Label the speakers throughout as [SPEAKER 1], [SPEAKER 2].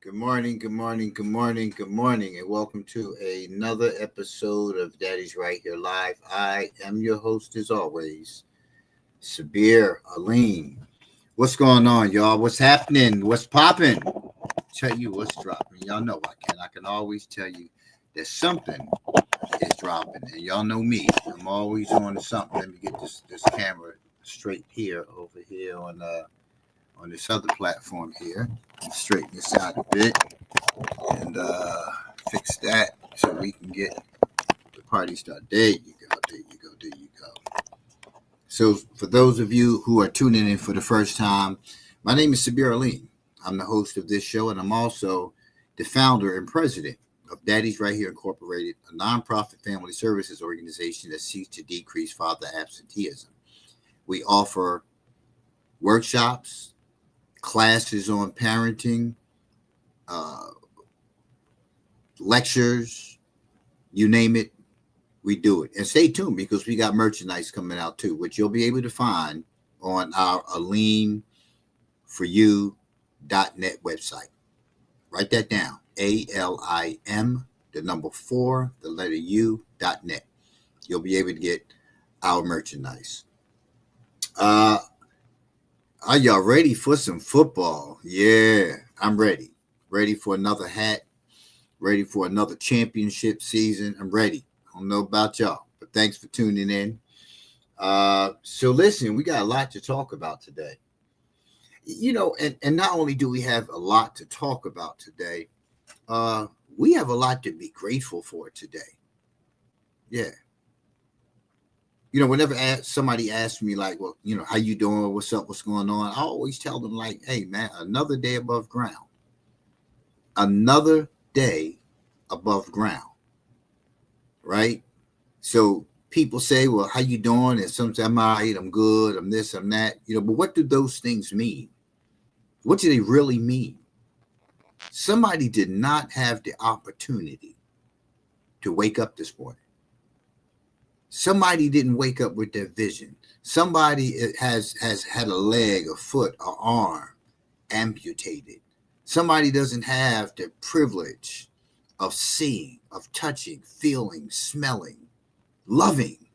[SPEAKER 1] Good morning, good morning, good morning, good morning, and welcome to another episode of Daddy's Right Here Live. I am your host, as always, Sabir Alim. What's going on, y'all? What's happening? What's popping? Tell you what's dropping. Y'all know I can always tell you that something is dropping, and y'all know me. I'm always on to something. Let me get this camera straight here, over here on this other platform here. Straighten this out a bit and fix that so we can get the party started. There you go. There you go. There you go. So, for those of you who are tuning in for the first time, my name is Sabir Alim. I'm the host of this show, and I'm also the founder and president of Daddy's Right Here Incorporated, a nonprofit family services organization that seeks to decrease father absenteeism. We offer workshops, classes on parenting, uh, lectures, you name it, we do it. And stay tuned because we got merchandise coming out too, which you'll be able to find on our alimforyou.net website. Write that down. ALIM, the number 4, the letter U.net. You'll be able to get our merchandise. Are y'all ready for some football? Yeah, I'm ready. Ready for another hat. Ready for another championship season. I'm ready. I don't know about y'all, but thanks for tuning in. So listen, we got a lot to talk about today. And not only do we have a lot to talk about today, we have a lot to be grateful for today. Yeah. Whenever somebody asks me like, well, how you doing? What's up? What's going on? I always tell them like, hey man, another day above ground. Another day above ground. Right? So people say, well, how you doing? And sometimes I'm all right, I'm good, I'm this, I'm that. But what do those things mean? What do they really mean? Somebody did not have the opportunity to wake up this morning. Somebody didn't wake up with their vision. Somebody has had a leg, a foot, an arm amputated. Somebody doesn't have the privilege of seeing, of touching, feeling, smelling, loving.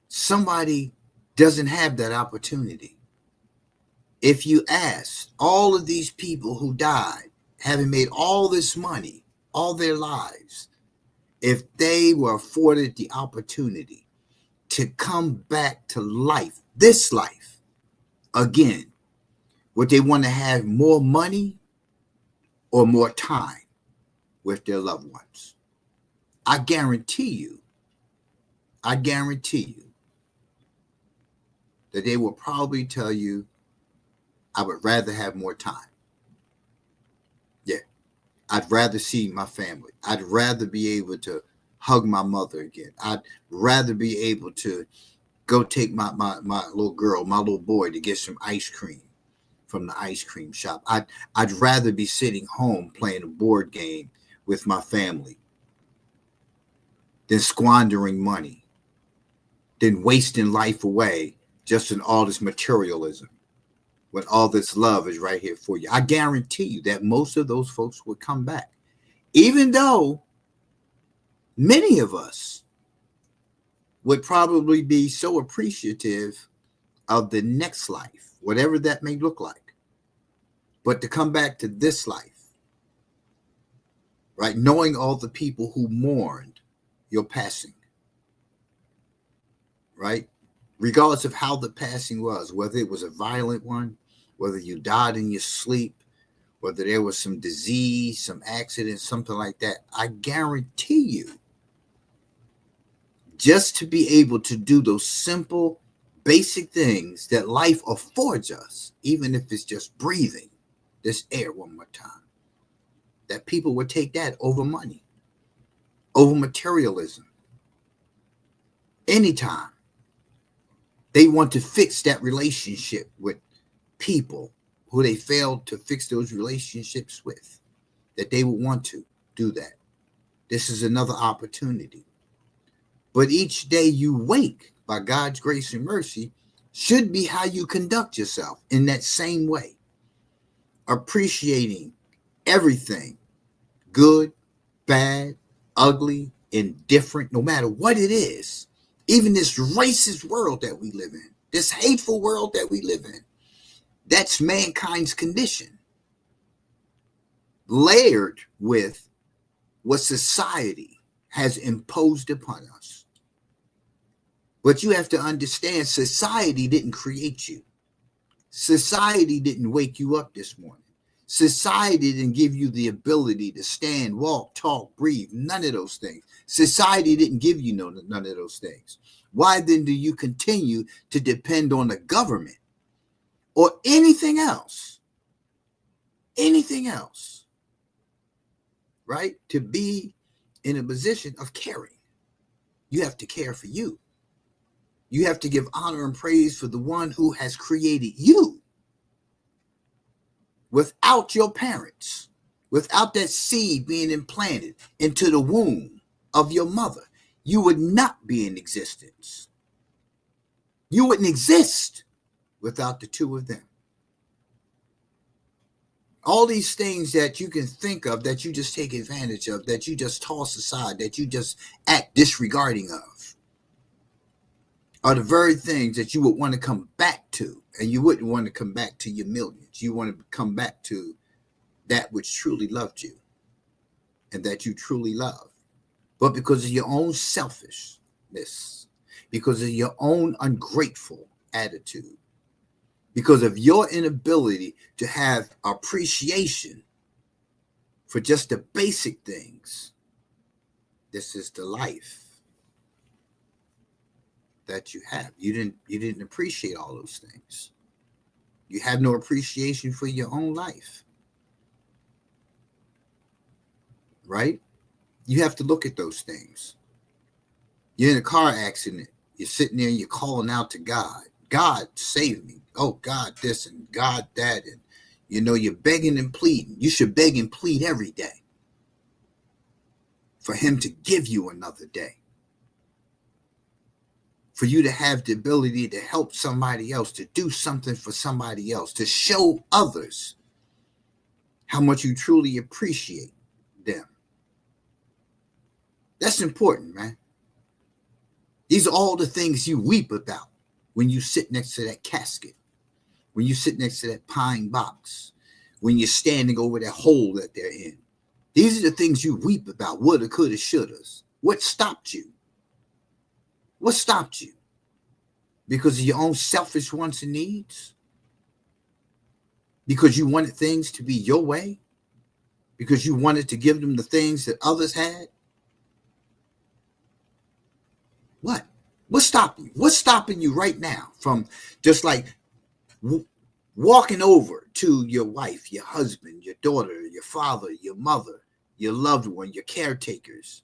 [SPEAKER 1] Somebody doesn't have that opportunity. If you ask all of these people who died, having made all this money, all their lives, if they were afforded the opportunity to come back to life, this life, again, would they want to have more money or more time with their loved ones? I guarantee you that they will probably tell you, I would rather have more time. Yeah. I'd rather see my family. I'd rather be able to hug my mother again. I'd rather be able to go take my little girl, my little boy to get some ice cream from the ice cream shop. I'd rather be sitting home playing a board game with my family than squandering money, than wasting life away just in all this materialism, when all this love is right here for you. I guarantee you that most of those folks would come back, even though many of us would probably be so appreciative of the next life, whatever that may look like. But to come back to this life, right, knowing all the people who mourned your passing, right, regardless of how the passing was, whether it was a violent one, whether you died in your sleep, whether there was some disease, some accident, something like that, I guarantee you, just to be able to do those simple, basic things that life affords us, even if it's just breathing this air one more time, that people would take that over money, over materialism. Anytime they want to fix that relationship with people who they failed to fix those relationships with, that they would want to do that. This is another opportunity. But each day you wake, by God's grace and mercy, should be how you conduct yourself in that same way. appreciating everything, good, bad, ugly, indifferent, no matter what it is. Even this racist world that we live in, this hateful world that we live in, that's mankind's condition, layered with what society has imposed upon us. But you have to understand, society didn't create you. Society didn't wake you up this morning. Society didn't give you the ability to stand, walk, talk, breathe. None of those things. Society didn't give you none of those things. Why then do you continue to depend on the government or anything else? Anything else, right? To be in a position of caring. You have to care for you. You have to give honor and praise for the one who has created you. Without your parents, without that seed being implanted into the womb of your mother, you would not be in existence. You wouldn't exist without the two of them. All these things that you can think of, that you just take advantage of, that you just toss aside, that you just act disregarding of, are the very things that you would want to come back to. And you wouldn't want to come back to your millions. You want to come back to that which truly loved you and that you truly love. But because of your own selfishness, because of your own ungrateful attitude, because of your inability to have appreciation for just the basic things, this is the life that you have. You didn't appreciate all those things. You have no appreciation for your own life, right? You have to look at those things. You're in a car accident. You're sitting there and you're calling out to God. God, save me. Oh, God, this and God, that. And, you're begging and pleading. You should beg and plead every day for him to give you another day. For you to have the ability to help somebody else, to do something for somebody else, to show others how much you truly appreciate them. That's important, man. These are all the things you weep about when you sit next to that casket, when you sit next to that pine box, when you're standing over that hole that they're in. These are the things you weep about. Woulda, coulda, shouldas. What stopped you? What stopped you? Because of your own selfish wants and needs? Because you wanted things to be your way? Because you wanted to give them the things that others had? What? What's stopping you? What's stopping you right now from just like walking over to your wife, your husband, your daughter, your father, your mother, your loved one, your caretakers,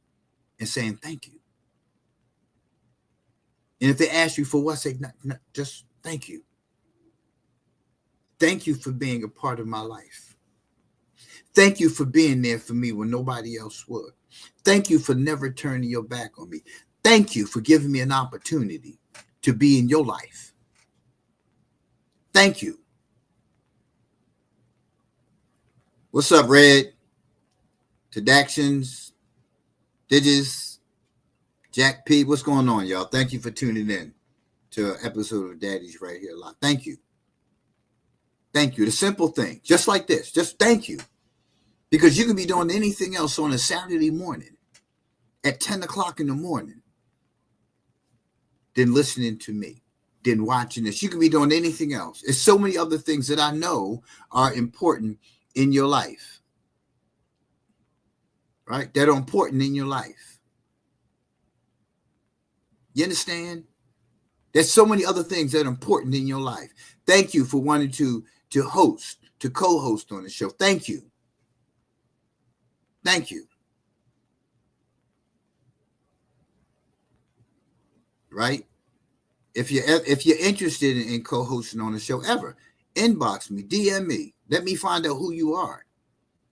[SPEAKER 1] and saying thank you? And if they ask you for what, say, just thank you. Thank you for being a part of my life. Thank you for being there for me when nobody else would. Thank you for never turning your back on me. Thank you for giving me an opportunity to be in your life. Thank you. What's up, Red? Tadactions, Digis, Jack P. What's going on, y'all? Thank you for tuning in to an episode of Daddy's Right Here Live. Thank you. Thank you. The simple thing, just like this, just thank you. Because you can be doing anything else on a Saturday morning at 10 o'clock in the morning than listening to me, than watching this. You can be doing anything else. There's so many other things that I know are important in your life, right? That are important in your life. You understand? There's so many other things that are important in your life. Thank you for wanting to host, to co-host on the show. Thank you. Thank you. Right? If you're interested in co-hosting on the show, ever inbox me, DM me. Let me find out who you are.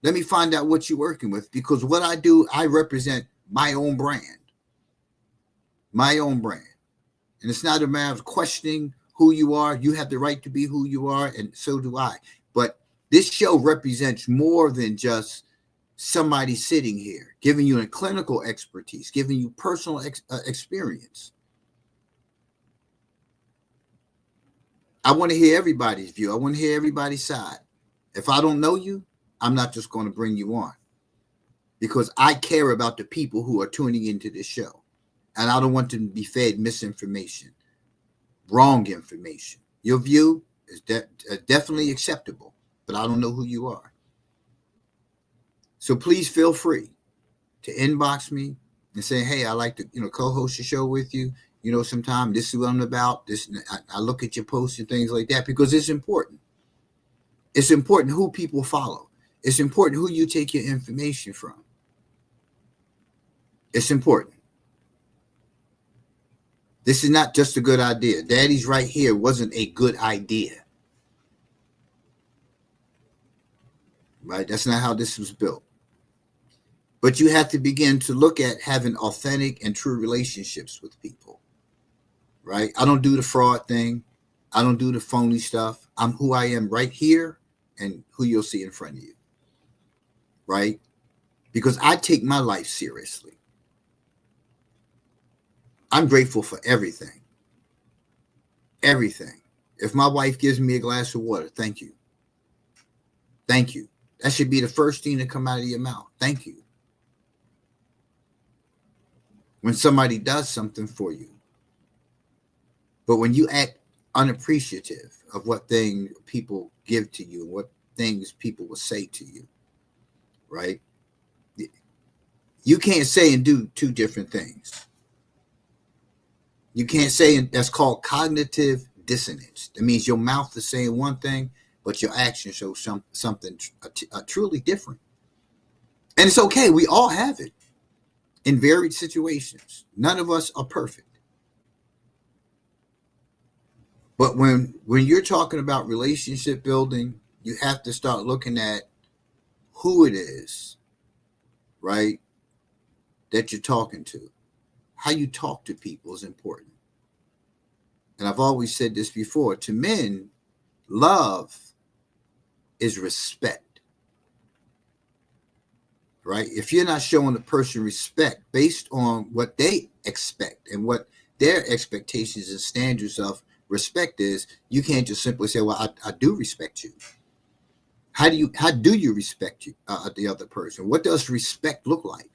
[SPEAKER 1] Let me find out what you're working with, because what I do, I represent my own brand. My own brand. And it's not a matter of questioning who you are. You have the right to be who you are, and so do I. But This show represents more than just somebody sitting here, giving you a clinical expertise, giving you personal experience. I want to hear everybody's view. I want to hear everybody's side. If I don't know you, I'm not just going to bring you on, because I care about the people who are tuning into this show. And I don't want them to be fed misinformation, wrong information. Your view is definitely acceptable, but I don't know who you are. So please feel free to inbox me and say, hey, I like to, co-host the show with you. Sometime this is what I'm about. This, I look at your posts and things like that, because it's important. It's important who people follow. It's important who you take your information from. It's important. This is not just a good idea. Daddy's Right Here wasn't a good idea. Right? That's not how this was built. But you have to begin to look at having authentic and true relationships with people. Right? I don't do the fraud thing. I don't do the phony stuff. I'm who I am right here and who you'll see in front of you. Right? Because I take my life seriously. I'm grateful for everything. Everything. If my wife gives me a glass of water, thank you. Thank you. That should be the first thing to come out of your mouth. Thank you. When somebody does something for you. But when you act unappreciative of what things people give to you, what things people will say to you, right? You can't say and do two different things. You can't say, and that's called cognitive dissonance. That means your mouth is saying one thing, but your actions show something truly different. And it's okay. We all have it in varied situations. None of us are perfect. But when you're talking about relationship building, you have to start looking at who it is, right, that you're talking to. How you talk to people is important. And I've always said this before. To men, love is respect. Right? If you're not showing a person respect based on what they expect and what their expectations and standards of respect is, you can't just simply say, well, I do respect you. How do you respect you, the other person? What does respect look like?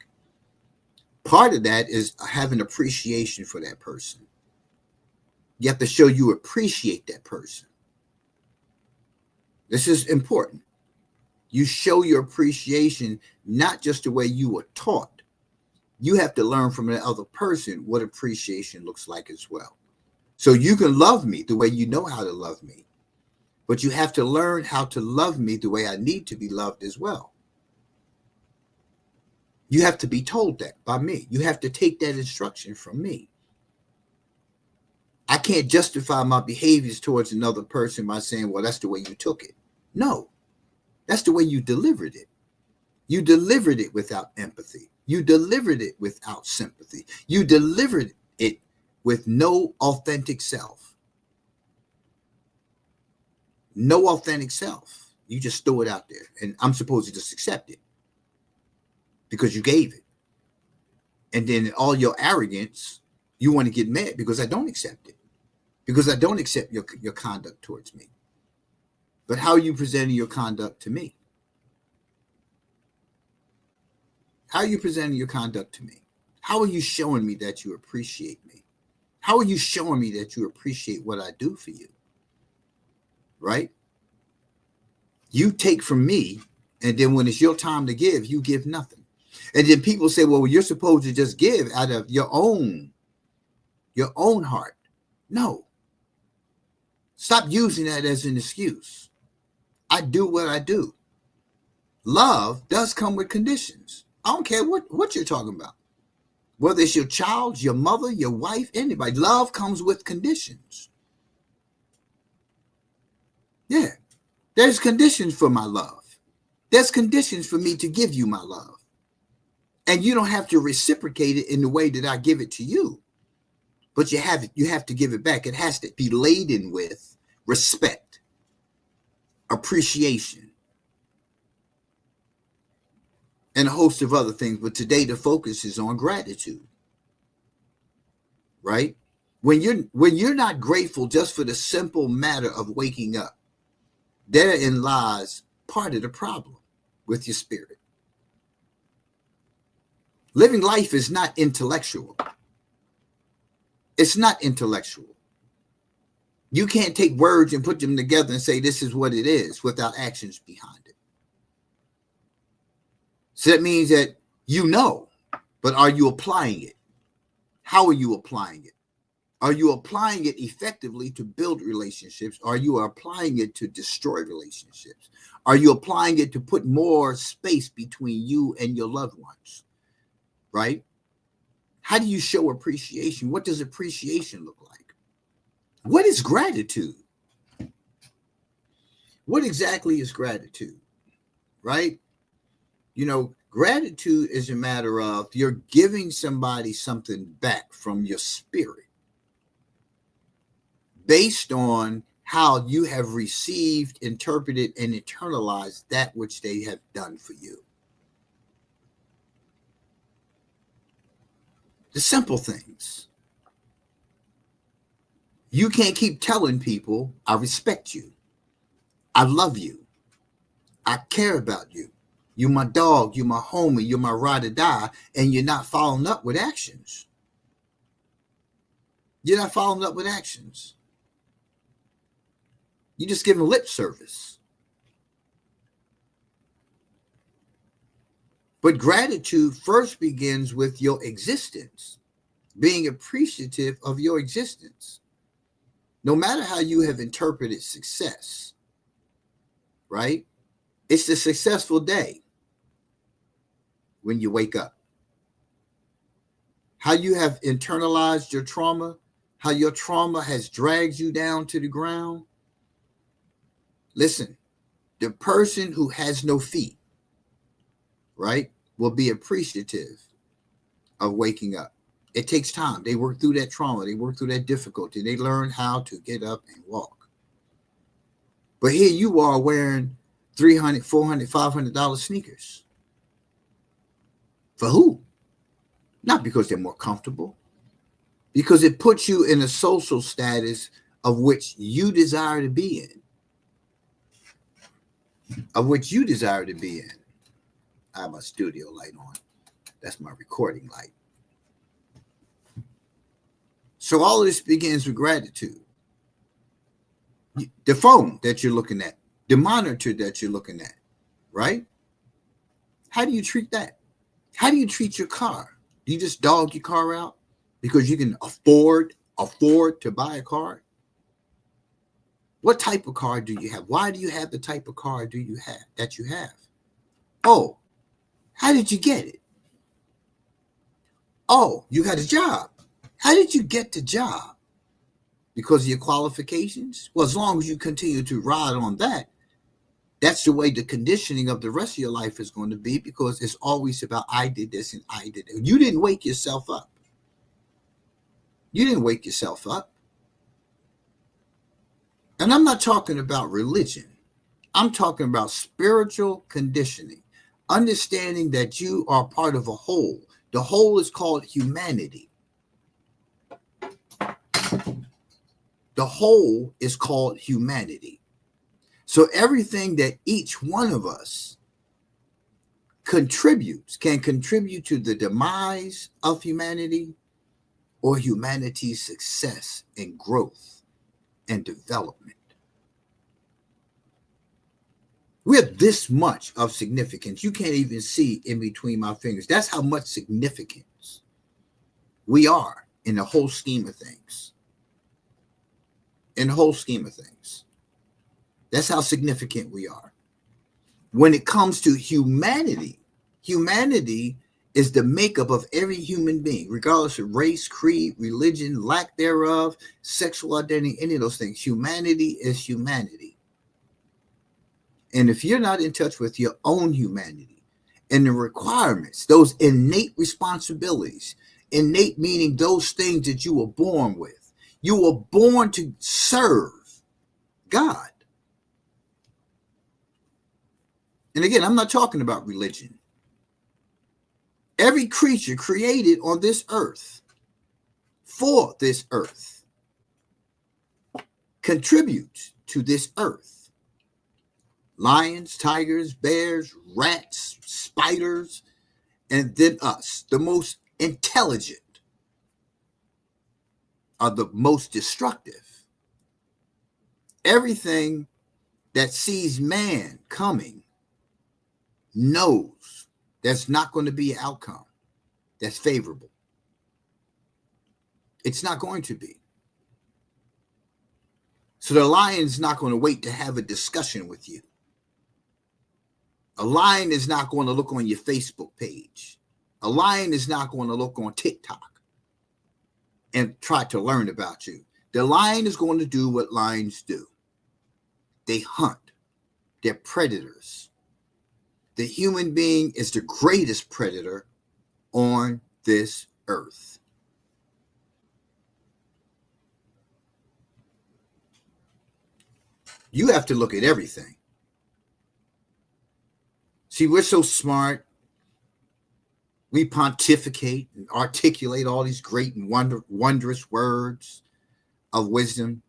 [SPEAKER 1] Part of that is having appreciation for that person. You have to show you appreciate that person. This is important. You show your appreciation, not just the way you were taught. You have to learn from the other person what appreciation looks like as well. So you can love me the way you know how to love me, but you have to learn how to love me the way I need to be loved as well. You have to be told that by me. You have to take that instruction from me. I can't justify my behaviors towards another person by saying, well, that's the way you took it. No, that's the way you delivered it. You delivered it without empathy. You delivered it without sympathy. You delivered it with no authentic self. No authentic self. You just throw it out there. And I'm supposed to just accept it because you gave it. And then all your arrogance, you want to get mad because I don't accept it. Because I don't accept your conduct towards me. But how are you presenting your conduct to me? How are you presenting your conduct to me? How are you showing me that you appreciate me? How are you showing me that you appreciate what I do for you? Right? You take from me, and then when it's your time to give, you give nothing. And then people say, well, you're supposed to just give out of your own heart. No. Stop using that as an excuse. I do what I do. Love does come with conditions. I don't care what you're talking about. Whether it's your child, your mother, your wife, anybody. Love comes with conditions. Yeah. There's conditions for my love. There's conditions for me to give you my love. And you don't have to reciprocate it in the way that I give it to you. But you have to give it back. It has to be laden with respect, appreciation, and a host of other things. But today the focus is on gratitude, right? When you're not grateful just for the simple matter of waking up, therein lies part of the problem with your spirit. Living life is not intellectual. It's not intellectual. You can't take words and put them together and say this is what it is without actions behind it. So that means that you know, but are you applying it? How are you applying it? Are you applying it effectively to build relationships? Are you applying it to destroy relationships? Are you applying it to put more space between you and your loved ones? Right? How do you show appreciation? What does appreciation look like? What is gratitude? What exactly is gratitude? Right? You know, gratitude is a matter of you're giving somebody something back from your spirit based on how you have received, interpreted, and internalized that which they have done for you. The simple things. You can't keep telling people, I respect you. I love you. I care about you. You're my dog. You're my homie. You're my ride or die. And you're not following up with actions. You're not following up with actions. You just give them lip service. But gratitude first begins with your existence, being appreciative of your existence. No matter how you have interpreted success, right? It's the successful day when you wake up. How you have internalized your trauma, how your trauma has dragged you down to the ground. Listen, the person who has no feet, right, will be appreciative of waking up. It takes time. They work through that trauma. They work through that difficulty. They learn how to get up and walk. But here you are wearing $300, $400, $500 sneakers. For who? Not because they're more comfortable. Because it puts you in a social status of which you desire to be in. Of which you desire to be in. I have my studio light on. That's my recording light. So all of this begins with gratitude. The phone that you're looking at, the monitor that you're looking at, right? How do you treat that? How do you treat your car? Do you just dog your car out because you can afford to buy a car? What type of car do you have? Why do you have the type of car that you have? Oh, how did you get it? Oh, you got a job. How did you get the job? Because of your qualifications? Well, as long as you continue to ride on that, that's the way the conditioning of the rest of your life is going to be, because it's always about I did this and I did it. You didn't wake yourself up. You didn't wake yourself up. And I'm not talking about religion. I'm talking about spiritual conditioning. Understanding that you are part of a whole. The whole is called humanity. The whole is called humanity. So everything that each one of us can contribute to the demise of humanity or humanity's success and growth and development. We have this much of significance. You can't even see in between my fingers. That's how much significance we are in the whole scheme of things. In the whole scheme of things. That's how significant we are. When it comes to humanity, humanity is the makeup of every human being, regardless of race, creed, religion, lack thereof, sexual identity, any of those things. Humanity is humanity. And if you're not in touch with your own humanity and the requirements, those innate responsibilities, innate meaning those things that you were born with, you were born to serve God. And again, I'm not talking about religion. Every creature created on this earth, for this earth, contributes to this earth. Lions, tigers, bears, rats, spiders, and then us, the most intelligent, are the most destructive. Everything that sees man coming knows that's not going to be an outcome that's favorable. It's not going to be. So the lion's not going to wait to have a discussion with you. A lion is not going to look on your Facebook page. A lion is not going to look on TikTok and try to learn about you. The lion is going to do what lions do. They hunt. They're predators. The human being is the greatest predator on this earth. You have to look at everything. See, we're so smart. We pontificate and articulate all these great and wondrous words of wisdom,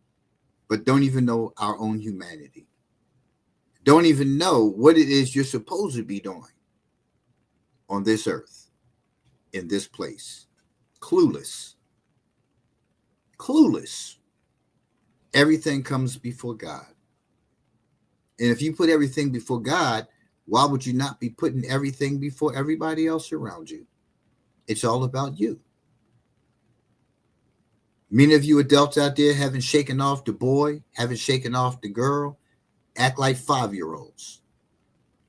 [SPEAKER 1] but don't even know our own humanity. Don't even know what it is you're supposed to be doing on this earth, in this place. Clueless. Clueless. Everything comes before God. And if you put everything before God, why would you not be putting everything before everybody else around you? It's all about you. Many of you adults out there haven't shaken off the boy, haven't shaken off the girl, act like 5-year-olds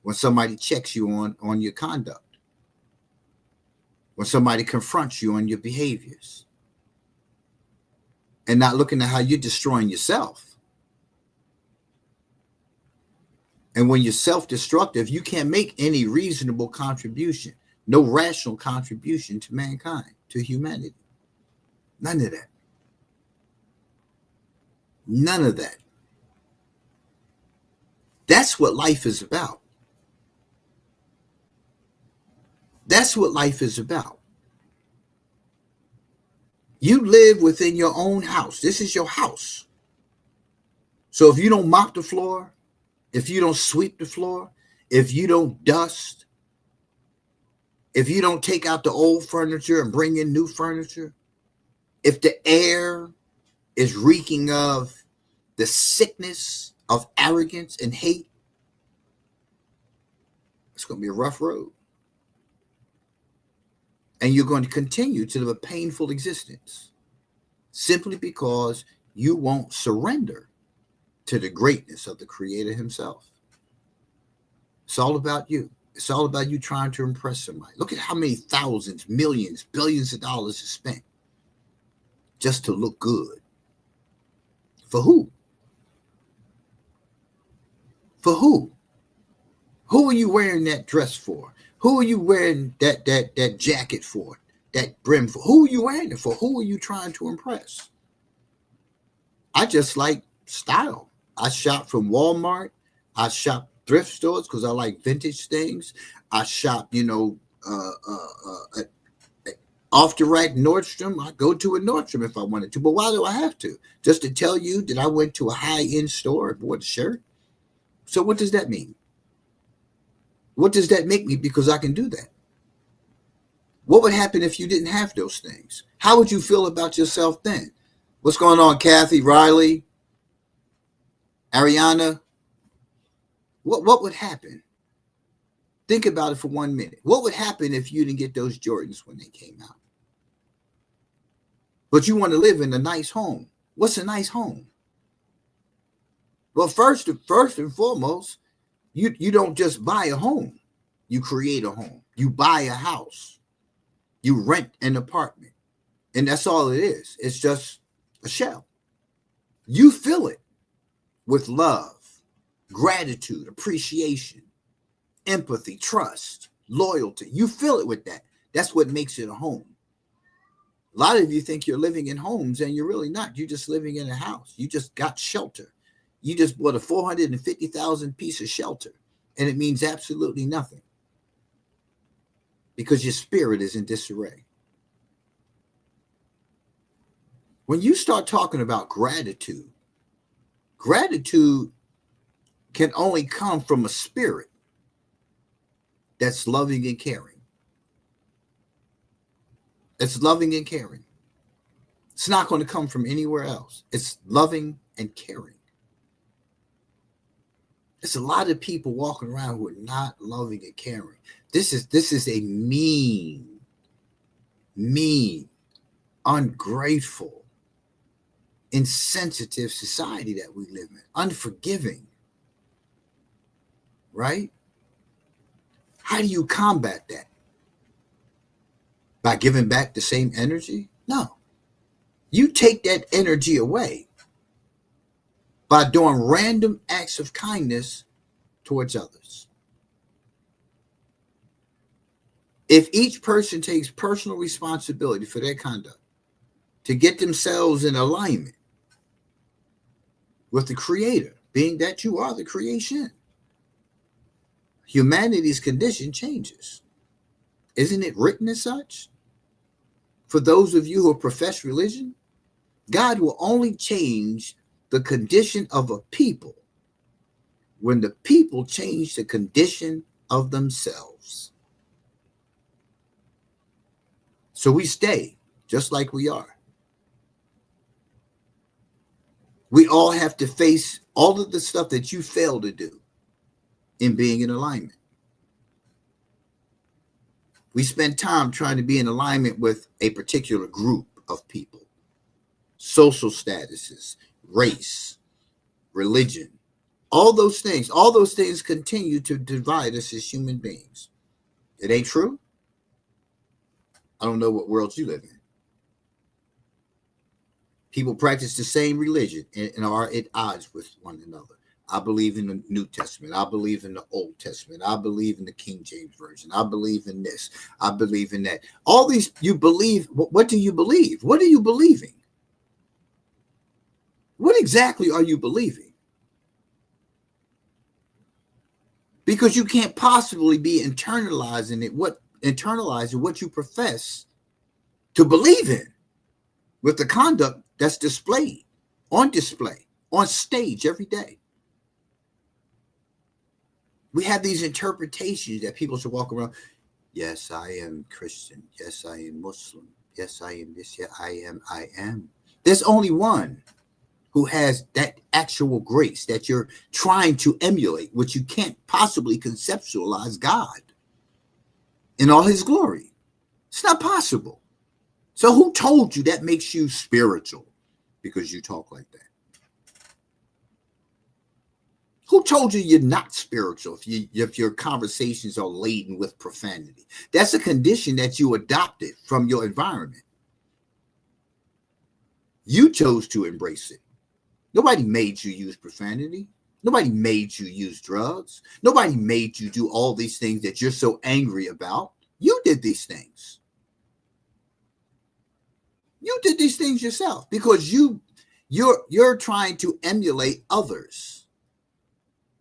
[SPEAKER 1] when somebody checks you on your conduct, when somebody confronts you on your behaviors, and not looking at how you're destroying yourself. And when you're self-destructive, you can't make any reasonable contribution, no rational contribution to mankind, to humanity. None of that. None of that. That's what life is about. That's what life is about. You live within your own house. This is your house. So if you don't mop the floor, if you don't sweep the floor, if you don't dust, if you don't take out the old furniture and bring in new furniture, if the air is reeking of the sickness of arrogance and hate, it's going to be a rough road. And you're going to continue to live a painful existence simply because you won't surrender to the greatness of the Creator himself. It's all about you. It's all about you trying to impress somebody. Look at how many thousands, millions, billions of dollars is spent just to look good. For who? For who? Who are you wearing that dress for? Who are you wearing that jacket for? That brim for? Who are you wearing it for? Who are you trying to impress? I just like style. I shop from Walmart. I shop thrift stores because I like vintage things. I shop, off the rack Nordstrom. I go to a Nordstrom if I wanted to. But why do I have to? Just to tell you that I went to a high-end store and bought a shirt? So what does that mean? What does that make me because I can do that? What would happen if you didn't have those things? How would you feel about yourself then? What's going on, Kathy, Riley, Ariana? What would happen? Think about it for 1 minute. What would happen if you didn't get those Jordans when they came out? But you want to live in a nice home. What's a nice home? Well, first and foremost, you don't just buy a home. You create a home. You buy a house. You rent an apartment. And that's all it is. It's just a shell. You fill it with love, gratitude, appreciation, empathy, trust, loyalty. You fill it with that. That's what makes it a home. A lot of you think you're living in homes and you're really not. You're just living in a house. You just got shelter. You just bought a $450,000 piece of shelter and it means absolutely nothing. because your spirit is in disarray. When you start talking about gratitude, gratitude can only come from a spirit that's loving and caring. It's loving and caring. It's not going to come from anywhere else. It's loving and caring. There's a lot of people walking around who are not loving and caring. This is a mean, ungrateful, insensitive society that we live in. Unforgiving. Right? How do you combat that? By giving back the same energy? No. You take that energy away by doing random acts of kindness towards others. If each person takes personal responsibility for their conduct to get themselves in alignment with the Creator, being that you are the creation, humanity's condition changes. Isn't it written as such? For those of you who profess religion, God will only change the condition of a people when the people change the condition of themselves. So we stay just like we are. We all have to face all of the stuff that you fail to do in being in alignment. We spend time trying to be in alignment with a particular group of people, social statuses, race, religion, all those things continue to divide us as human beings. It ain't true. I don't know what world you live in. People practice the same religion and are at odds with one another. I believe in the New Testament. I believe in the Old Testament. I believe in the King James Version. I believe in this. I believe in that. All these, you believe. What do you believe? What are you believing? What exactly are you believing? Because you can't possibly be internalizing what you profess to believe in with the conduct that's displayed, on stage every day. We have these interpretations that people should walk around. Yes, I am Christian. Yes, I am Muslim. Yes, I am this. Yeah, I am. There's only one who has that actual grace that you're trying to emulate, which you can't possibly conceptualize God in all his glory. It's not possible. So who told you that makes you spiritual because you talk like that? Who told you you're not spiritual if your conversations are laden with profanity? That's a condition that you adopted from your environment. You chose to embrace it. Nobody made you use profanity. Nobody made you use drugs. Nobody made you do all these things that you're so angry about. You did these things. You did these things yourself because you're trying to emulate others.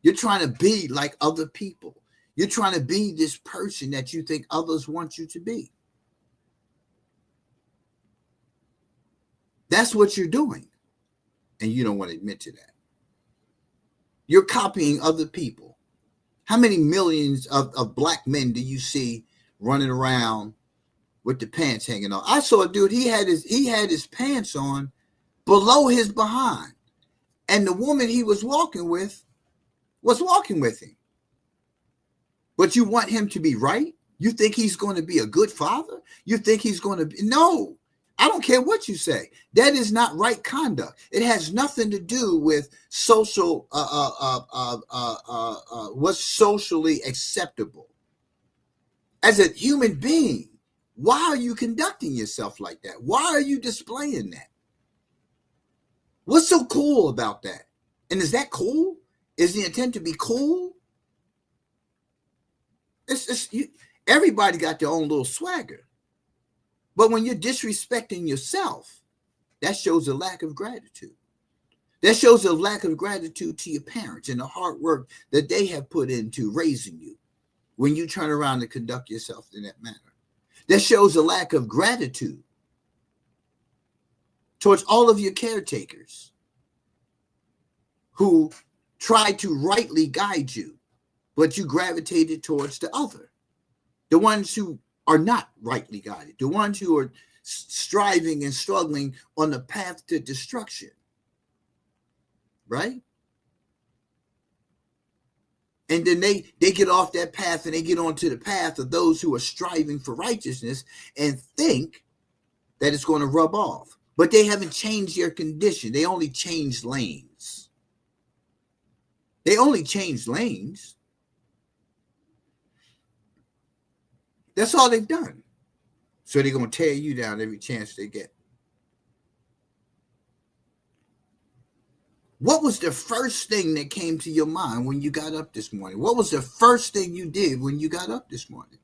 [SPEAKER 1] You're trying to be like other people. You're trying to be this person that you think others want you to be. That's what you're doing. And you don't want to admit to that. You're copying other people. How many millions of black men do you see running around with the pants hanging on? I saw a dude, he had his pants on below his behind. And the woman he was walking with him. But you want him to be right? You think he's going to be a good father? You think he's going to be? No, I don't care what you say. That is not right conduct. It has nothing to do with social, what's socially acceptable. As a human being, why are you conducting yourself like that? Why are you displaying that? What's so cool about that? And is that cool? Is the intent to be cool? Everybody got their own little swagger. But when you're disrespecting yourself, that shows a lack of gratitude. That shows a lack of gratitude to your parents and the hard work that they have put into raising you when you turn around and conduct yourself in that manner. That shows a lack of gratitude towards all of your caretakers who tried to rightly guide you, but you gravitated towards the other. The ones who are not rightly guided, the ones who are striving and struggling on the path to destruction, right? And then they get off that path and they get onto the path of those who are striving for righteousness and think that it's going to rub off. But they haven't changed their condition. They only changed lanes. They only changed lanes. That's all they've done. So they're going to tear you down every chance they get. What was the first thing that came to your mind when you got up this morning? What was the first thing you did when you got up this morning?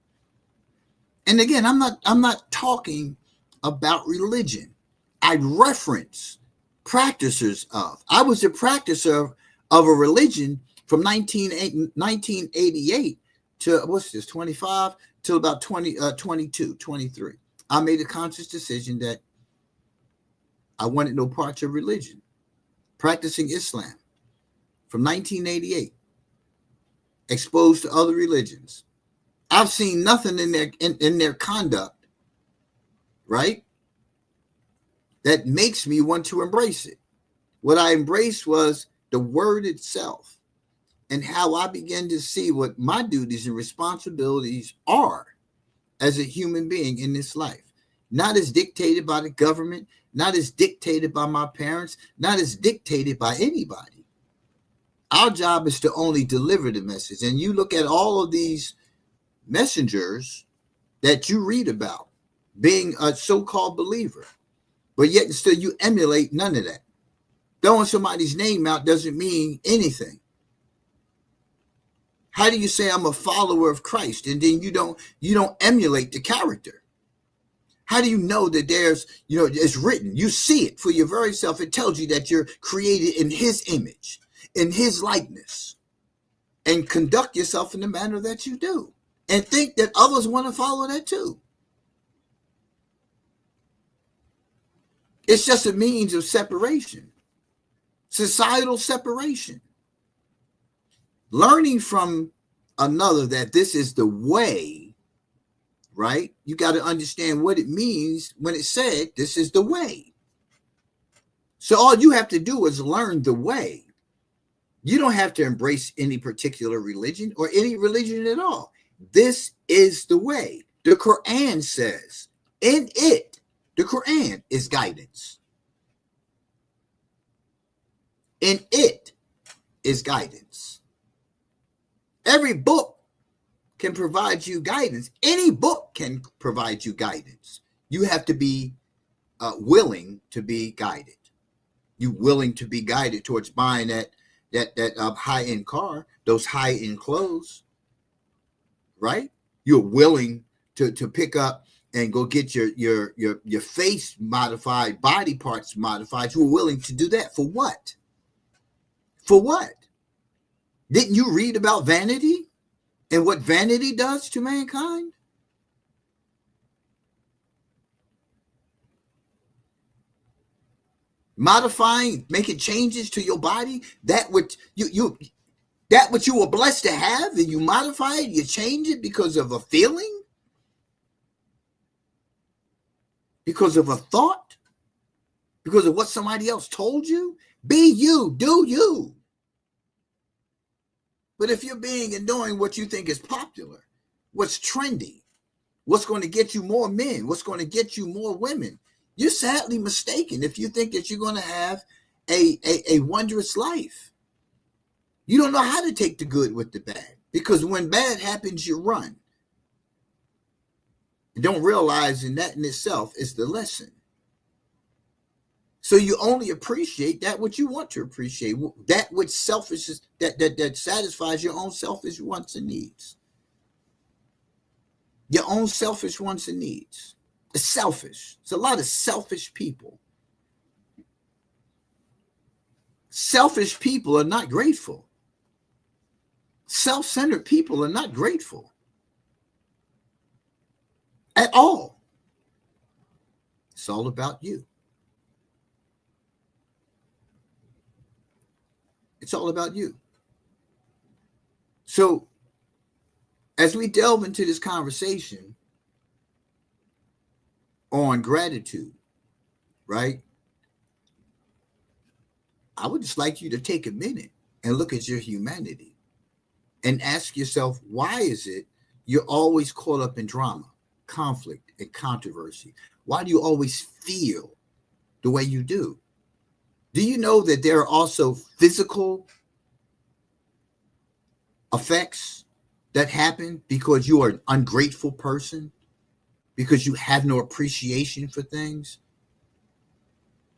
[SPEAKER 1] And again, I'm not talking about religion. I reference practitioners of. I was a practicer of a religion from 1988 to, what's this, 25, till about 22, 23. I made a conscious decision that I wanted no parts of religion. Practicing Islam from 1988, exposed to other religions. I've seen nothing in their conduct, right, that makes me want to embrace it. What I embraced was the word itself and how I began to see what my duties and responsibilities are as a human being in this life, not as dictated by the government, not as dictated by my parents, not as dictated by anybody. Our job is to only deliver the message. And you look at all of these messengers that you read about being a so-called believer, but yet and still you emulate none of that. Throwing somebody's name out doesn't mean anything. How do you say I'm a follower of Christ and then you don't emulate the character? How do you know that there's, it's written? You see it for your very self. It tells you that you're created in his image, in his likeness, and conduct yourself in the manner that you do and think that others want to follow that too. It's just a means of separation, societal separation. Learning from another that this is the way, right? You got to understand what it means when it said this is the way. So all you have to do is learn the way. You don't have to embrace any particular religion or any religion at all. This is the way. The Quran says in it, the Quran is guidance. In it is guidance. Every book can provide you guidance. Any book can provide you guidance. You have to be willing to be guided. You willing to be guided towards buying that high-end car, those high-end clothes, right? You're willing to pick up and go get your face modified, body parts modified. You're willing to do that for what? For what? Didn't you read about vanity? And what vanity does to mankind? Modifying, making changes to your body, that what you were blessed to have, and you modify it, you change it because of a feeling, because of a thought, because of what somebody else told you. Be you, do you. But if you're being and doing what you think is popular, what's trendy, what's going to get you more men, what's going to get you more women, you're sadly mistaken if you think that you're going to have a wondrous life. You don't know how to take the good with the bad, because when bad happens, you run. You don't realize that in itself is the lesson. So you only appreciate that which you want to appreciate, that which selfish is, that satisfies your own selfish wants and needs. Your own selfish wants and needs. It's selfish. It's a lot of selfish people. Selfish people are not grateful. Self-centered people are not grateful at all. all about you. It's all about you. So, as we delve into this conversation on gratitude, right? I would just like you to take a minute and look at your humanity and ask yourself, why is it you're always caught up in drama, conflict, and controversy? Why do you always feel the way you do? Do you know that there are also physical effects that happen because you are an ungrateful person, because you have no appreciation for things?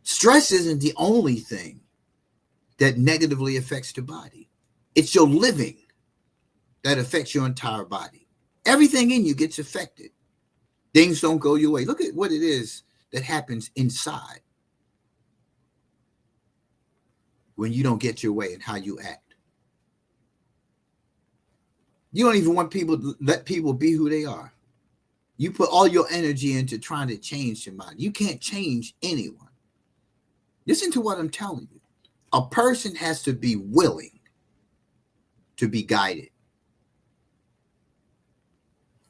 [SPEAKER 1] Stress isn't the only thing that negatively affects the body. It's your living that affects your entire body. Everything in you gets affected. Things don't go your way. Look at what it is that happens inside when you don't get your way and how you act. You don't even want people to let people be who they are. You put all your energy into trying to change somebody. You can't change anyone. Listen to what I'm telling you. A person has to be willing to be guided.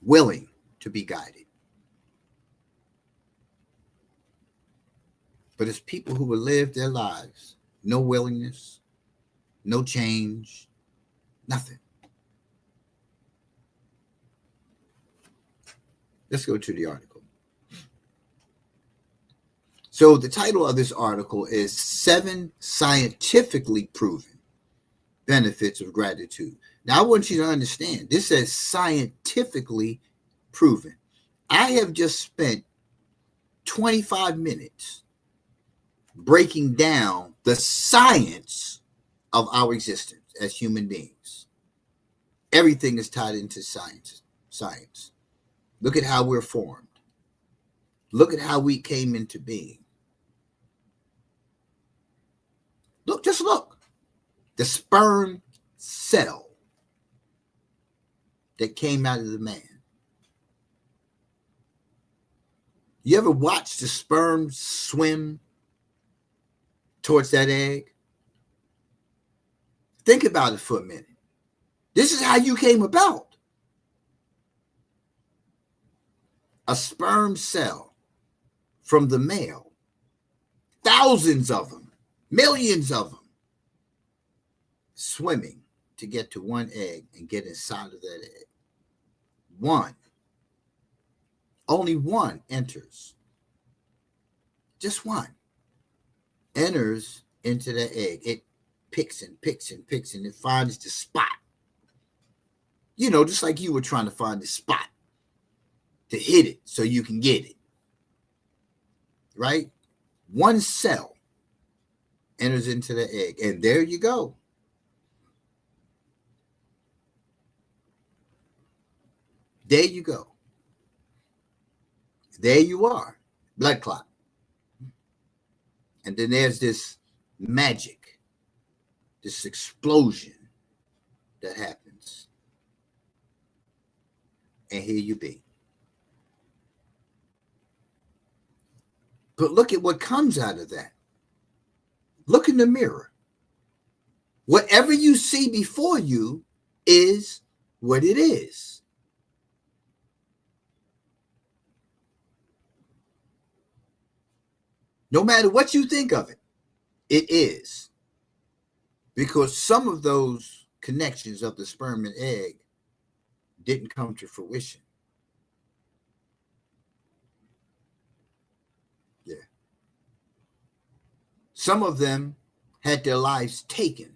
[SPEAKER 1] Willing to be guided. But it's people who will live their lives, no willingness, no change, nothing. Let's go to the article. So the title of this article is 7 Scientifically Proven Benefits of Gratitude. Now, I want you to understand, this says scientifically proven. I have just spent 25 minutes breaking down the science of our existence as human beings. Everything is tied into science. Look at how we're formed. Look at how we came into being. Just look. The sperm cell that came out of the man. You ever watch the sperm swim towards that egg? Think about it for a minute. This is how you came about. A sperm cell from the male. Thousands of them. Millions of them. Swimming to get to one egg and get inside of that egg. One. Only one enters. Just one. Enters into the egg. It picks and picks and picks and it finds the spot. You know, just like you were trying to find the spot to hit it so you can get it. Right? One cell enters into the egg. And there you go. There you go. There you are. Blood clot. And then there's this magic, this explosion that happens. And here you be. But look at what comes out of that. Look in the mirror. Whatever you see before you is what it is. No matter what you think of it, it is. Because some of those connections of the sperm and egg didn't come to fruition. Yeah. Some of them had their lives taken.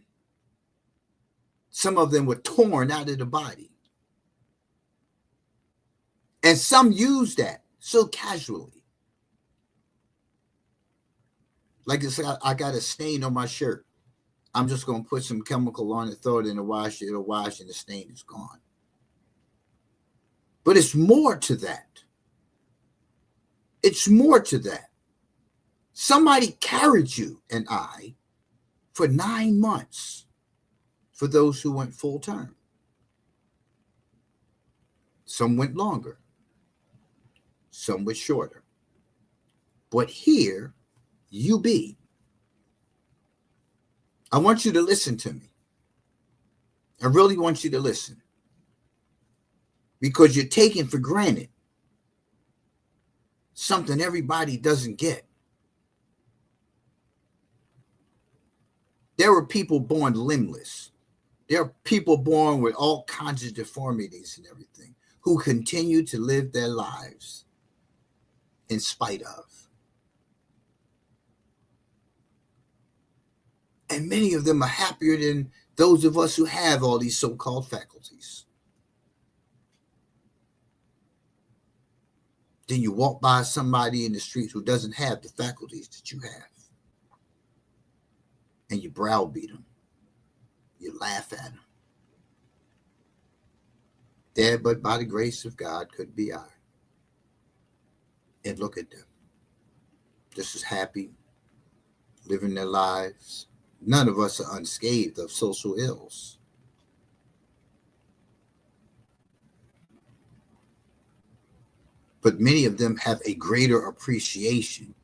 [SPEAKER 1] Some of them were torn out of the body. And some used that so casually. Like I said, I got a stain on my shirt. I'm just going to put some chemical on it, throw it in the wash, it'll wash, and the stain is gone. But it's more to that. It's more to that. Somebody carried you and I for 9 months for those who went full term. Some went longer. Some went shorter. but here you be. I want you to listen to me. I really want you to listen, because you're taking for granted something everybody doesn't get. There are people born limbless. There are people born with all kinds of deformities and everything who continue to live their lives in spite of. And many of them are happier than those of us who have all these so-called faculties. Then you walk by somebody in the streets who doesn't have the faculties that you have, and you browbeat them. You laugh at them. There, but by the grace of God, could be I. And look at them. Just as happy, living their lives. None of us are unscathed of social ills. But many of them have a greater appreciation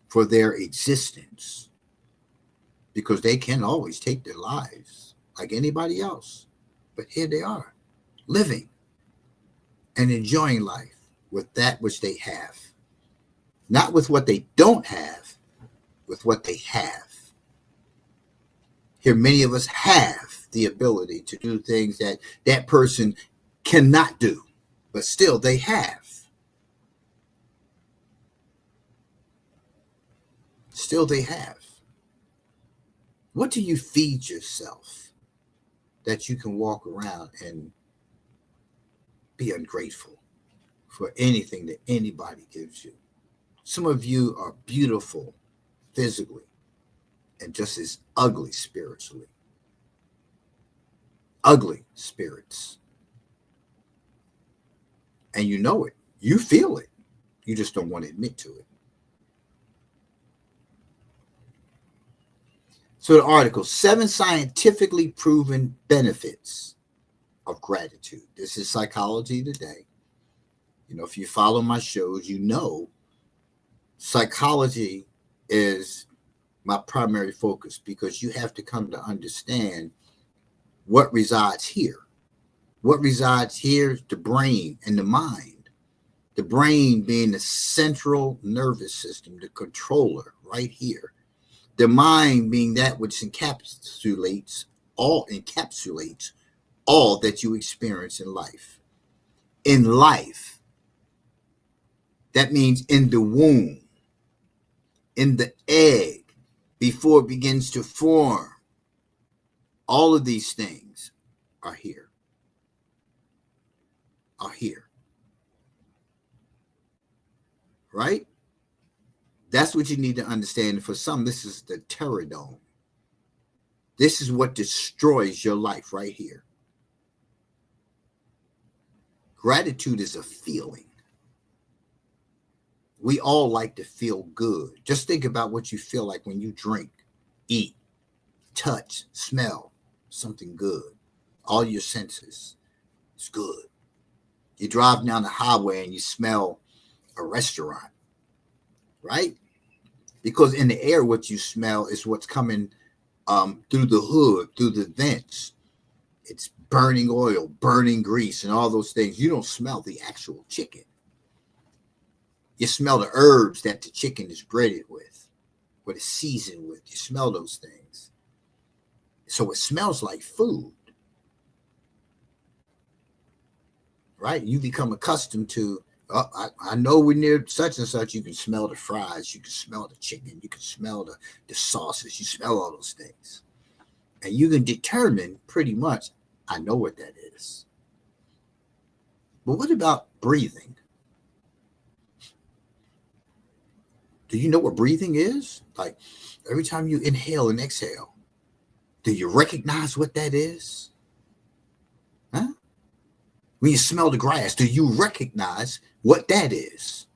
[SPEAKER 1] for their existence, because they can always take their lives like anybody else. But here they are, living and enjoying life with that which they have. Not with what they don't have, with what they have. Here, many of us have the ability to do things that that person cannot do, but still they have. Still they have. What do you feed yourself that you can walk around and be ungrateful for anything that anybody gives you? Some of you are beautiful physically and just as ugly spiritually. Ugly spirits. And you know it. You feel it. You just don't want to admit to it. So the article, 7 scientifically proven benefits of gratitude. This is Psychology Today. You know, if you follow my shows, you know psychology is my primary focus, because you have to come to understand what resides here. What resides here is the brain and the mind. The brain being the central nervous system, the controller right here. The mind being that which encapsulates all that you experience in life. In life, that means in the womb, in the egg, before it begins to form. All of these things are here. Are here. Right? That's what you need to understand. For some, this is the terror dome. This is what destroys your life right here. Gratitude is a feeling. We all like to feel good. Just think about what you feel like when you drink, eat, touch, smell something good. All your senses. It's good. You drive down the highway and you smell a restaurant, right? Because in the air, what you smell is what's coming through the hood, through the vents. It's burning oil, burning grease, and all those things. You don't smell the actual chicken. You smell the herbs that the chicken is breaded with, what it's seasoned with. You smell those things. So it smells like food, right? You become accustomed to, I know when near such and such, you can smell the fries, you can smell the chicken, you can smell the sauces, you smell all those things. And you can determine pretty much, I know what that is. But what about breathing? Do you know what breathing is? Like every time you inhale and exhale, do you recognize what that is? Huh? When you smell the grass, do you recognize what that is?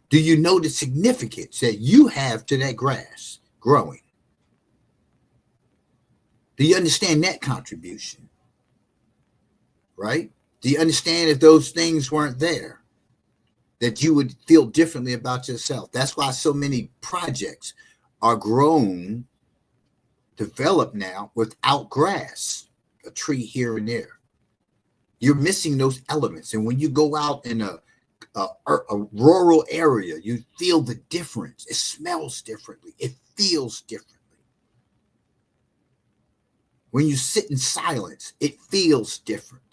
[SPEAKER 1] Do you know the significance that you have to that grass growing? Do you understand that contribution? Right? Do you understand if those things weren't there? that you would feel differently about yourself. That's why so many projects are grown, developed now without grass, a tree here and there. You're missing those elements. And when you go out in a rural area, you feel the difference. It smells differently. It feels differently. When you sit in silence, it feels different.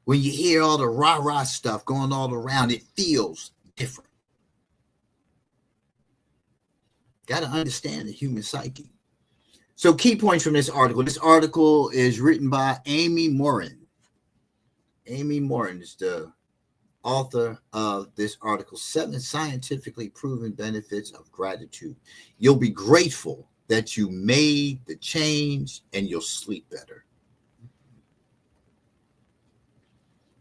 [SPEAKER 1] When you hear all the rah-rah stuff going all around, it feels different. Got to understand the human psyche. So key points from this article. This article is written by Amy Morin. Amy Morin is the author of this article, 7 scientifically proven benefits of gratitude. You'll be grateful that you made the change and you'll sleep better.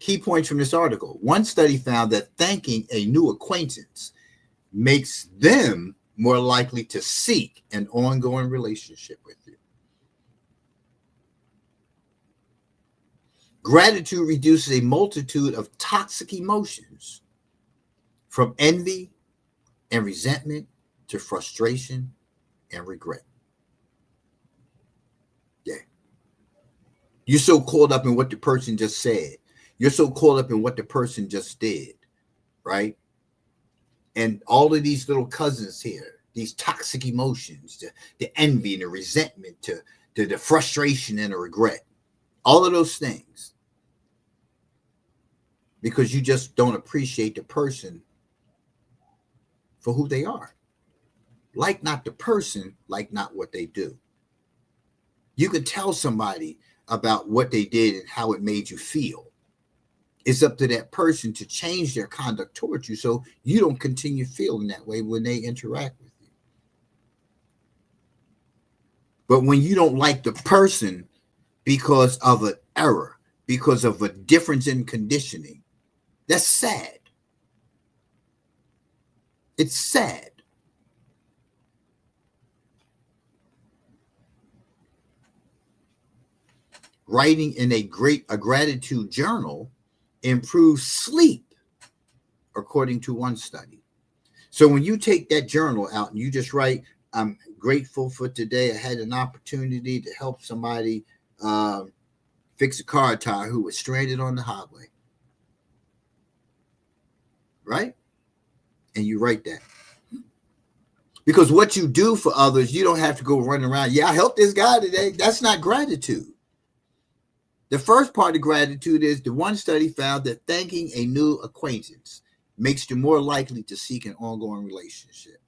[SPEAKER 1] Key points from this article. One study found that thanking a new acquaintance makes them more likely to seek an ongoing relationship with you. Gratitude reduces a multitude of toxic emotions, from envy and resentment to frustration and regret. Yeah. You're so caught up in what the person just said. You're so caught up in what the person just did, right? And all of these little cousins here, these toxic emotions, the envy and the resentment, to the frustration and the regret, all of those things, because you just don't appreciate the person for who they are. Like not the person, like not what they do. You can tell somebody about what they did and how it made you feel. It's up to that person to change their conduct towards you so you don't continue feeling that way when they interact with you. But when you don't like the person because of an error, because of a difference in conditioning, that's sad. It's sad. Writing in a gratitude journal improves sleep, according to one study. So when you take that journal out and you just write, I'm grateful for today. I had an opportunity to help somebody fix a car tire who was stranded on the highway. Right? And you write that. Because what you do for others, you don't have to go running around. Yeah, I helped this guy today. That's not gratitude. The first part of gratitude is the one study found that thanking a new acquaintance makes you more likely to seek an ongoing relationship,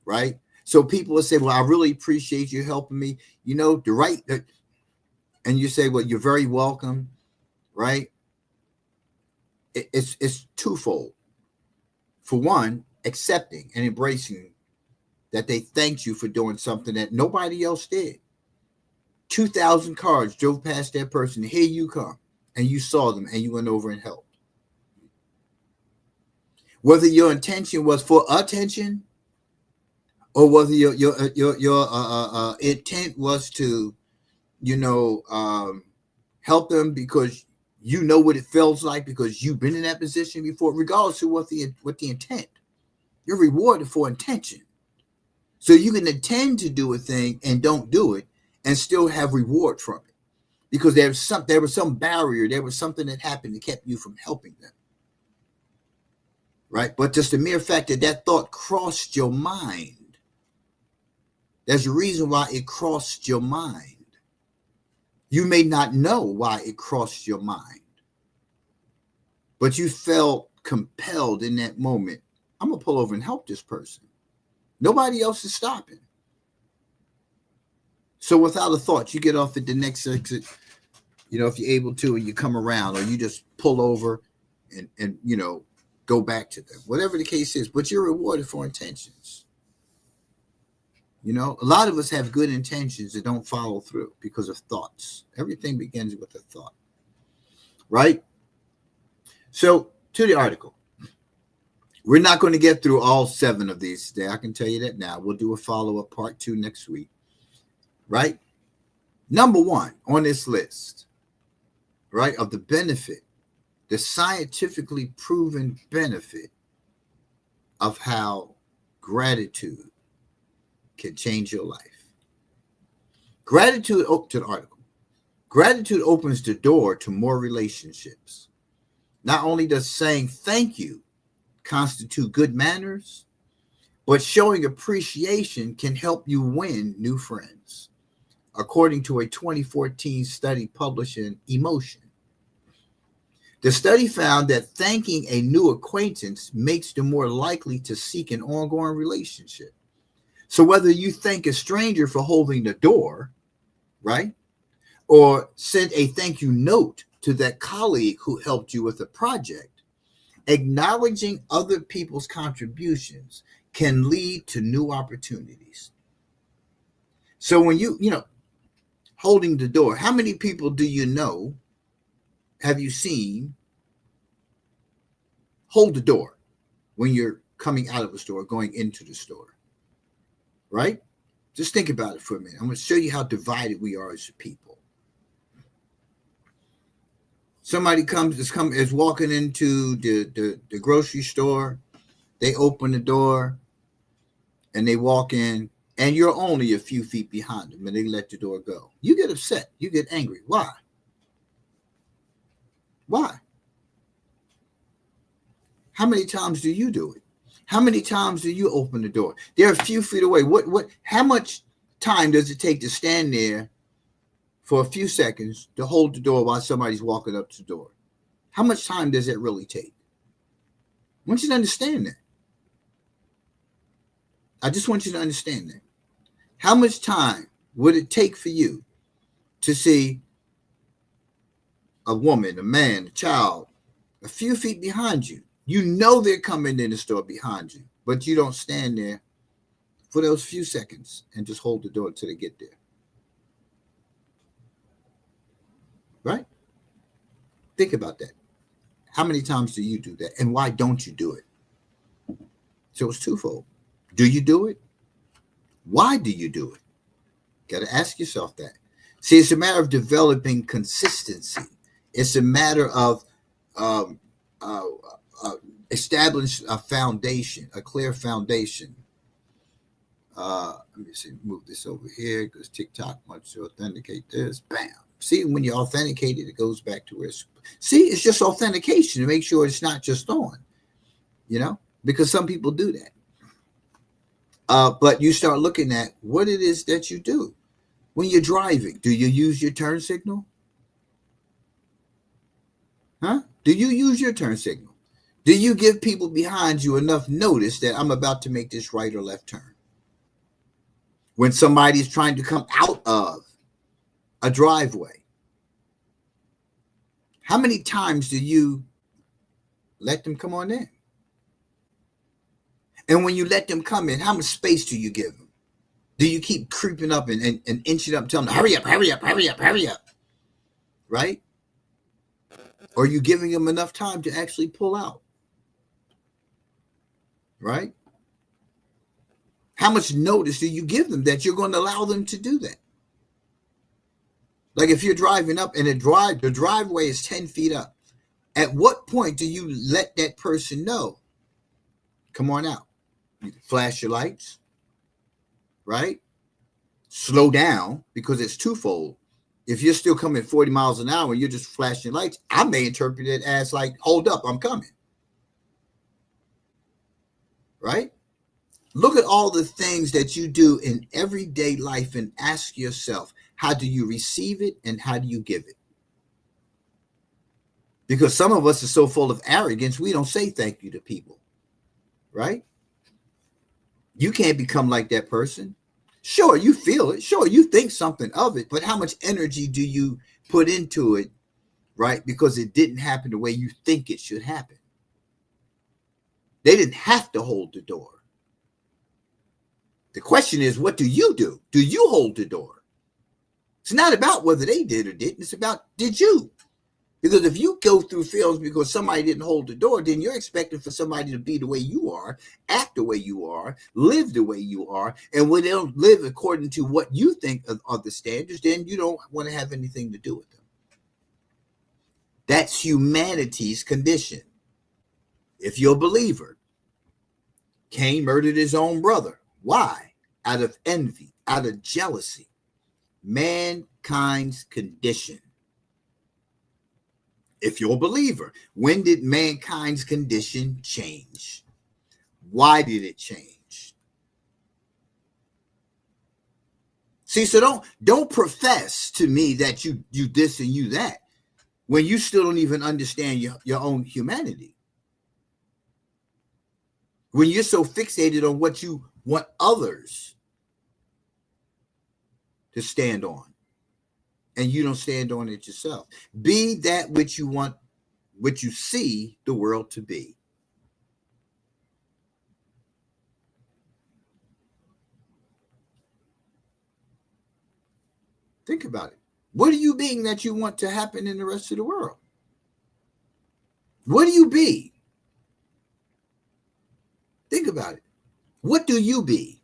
[SPEAKER 1] right? So people will say, well, I really appreciate you helping me. You know, and you say, well, you're very welcome, right? It's twofold. For one, accepting and embracing that they thanked you for doing something that nobody else did. 2,000 cars drove past that person. Here you come. And you saw them and you went over and helped. Whether your intention was for attention or whether your intent was to, help them because you know what it feels like because you've been in that position before, regardless of what the intent. You're rewarded for intention. So you can intend to do a thing and don't do it and still have reward from it because there was some barrier, there was something that happened that kept you from helping them, right? But just the mere fact that thought crossed your mind, there's a reason why it crossed your mind. You may not know why it crossed your mind, but you felt compelled in that moment. I'm going to pull over and help this person. Nobody else is stopping. So without a thought, you get off at the next exit, if you're able to, and you come around, or you just pull over and go back to them, whatever the case is, but you're rewarded for intentions. A lot of us have good intentions that don't follow through because of thoughts. Everything begins with a thought, right? So to the article. We're not going to get through all 7 of these today. I can tell you that now. We'll do a follow-up part 2 next week, right? Number 1 on this list, right, of the the scientifically proven benefit of how gratitude can change your life. Gratitude, to the article. Gratitude opens the door to more relationships. Not only does saying thank you constitute good manners, but showing appreciation can help you win new friends, according to a 2014 study published in Emotion. The study found that thanking a new acquaintance makes them more likely to seek an ongoing relationship. So whether you thank a stranger for holding the door, right, or send a thank you note to that colleague who helped you with a project, acknowledging other people's contributions can lead to new opportunities. So when holding the door, how many people do you know, have you seen hold the door when you're coming out of a store, going into the store, right? Just think about it for a minute. I'm going to show you how divided we are as a people. Somebody is walking into the grocery store. They open the door and they walk in, and you're only a few feet behind them, and they let the door go. You get upset. You get angry. Why? Why? How many times do you do it? How many times do you open the door? They're a few feet away. How much time does it take to stand there for a few seconds to hold the door while somebody's walking up to the door? How much time does it really take? I want you to understand that. I just want you to understand that. How much time would it take for you to see a woman, a man, a child, a few feet behind you? You know they're coming in the store behind you, but you don't stand there for those few seconds and just hold the door until they get there. Right? Think about that. How many times do you do that? And why don't you do it? So it's twofold. Do you do it? Why do you do it? Got to ask yourself that. See, it's a matter of developing consistency. It's a matter of establish a foundation, a clear foundation. Let me see, move this over here because TikTok wants to authenticate this. Bam. See, when you authenticate it, it goes back to where it's. See, it's just authentication to make sure it's not just on, because some people do that. But you start looking at what it is that you do. When you're driving, do you use your turn signal? Huh? Do you use your turn signal? Do you give people behind you enough notice that I'm about to make this right or left turn? When somebody's trying to come out of a driveway, how many times do you let them come on in? And when you let them come in, how much space do you give them? Do you keep creeping up and inching up and telling them, hurry up, hurry up, hurry up, hurry up? Right? Or are you giving them enough time to actually pull out? Right? How much notice do you give them that you're going to allow them to do that? Like if you're driving up and the driveway is 10 feet up, at what point do you let that person know? Come on out. You flash your lights, right? Slow down, because it's twofold. If you're still coming 40 miles an hour and you're just flashing lights, I may interpret it as like, hold up, I'm coming. Right? Look at all the things that you do in everyday life and ask yourself, how do you receive it and how do you give it? Because some of us are so full of arrogance, we don't say thank you to people. Right? You can't become like that person. Sure, you feel it. Sure, you think something of it, but how much energy do you put into it, right? Because it didn't happen the way you think it should happen. They didn't have to hold the door. The question is, what do you do? Do you hold the door? It's not about whether they did or didn't. It's about, did you? Because if you go through feelings because somebody didn't hold the door, then you're expecting for somebody to be the way you are, act the way you are, live the way you are. And when they don't live according to what you think are the standards, then you don't want to have anything to do with them. That's humanity's condition. If you're a believer, Cain murdered his own brother. Why? Out of envy, out of jealousy. Mankind's condition. If you're a believer, when did mankind's condition change? Why did it change? See, so don't profess to me that you this and you that when you still don't even understand your own humanity. When you're so fixated on what you want others to stand on, and you don't stand on it yourself. Be that which you want, which you see the world to be. Think about it. What are you being that you want to happen in the rest of the world? What do you be? Think about it. What do you be?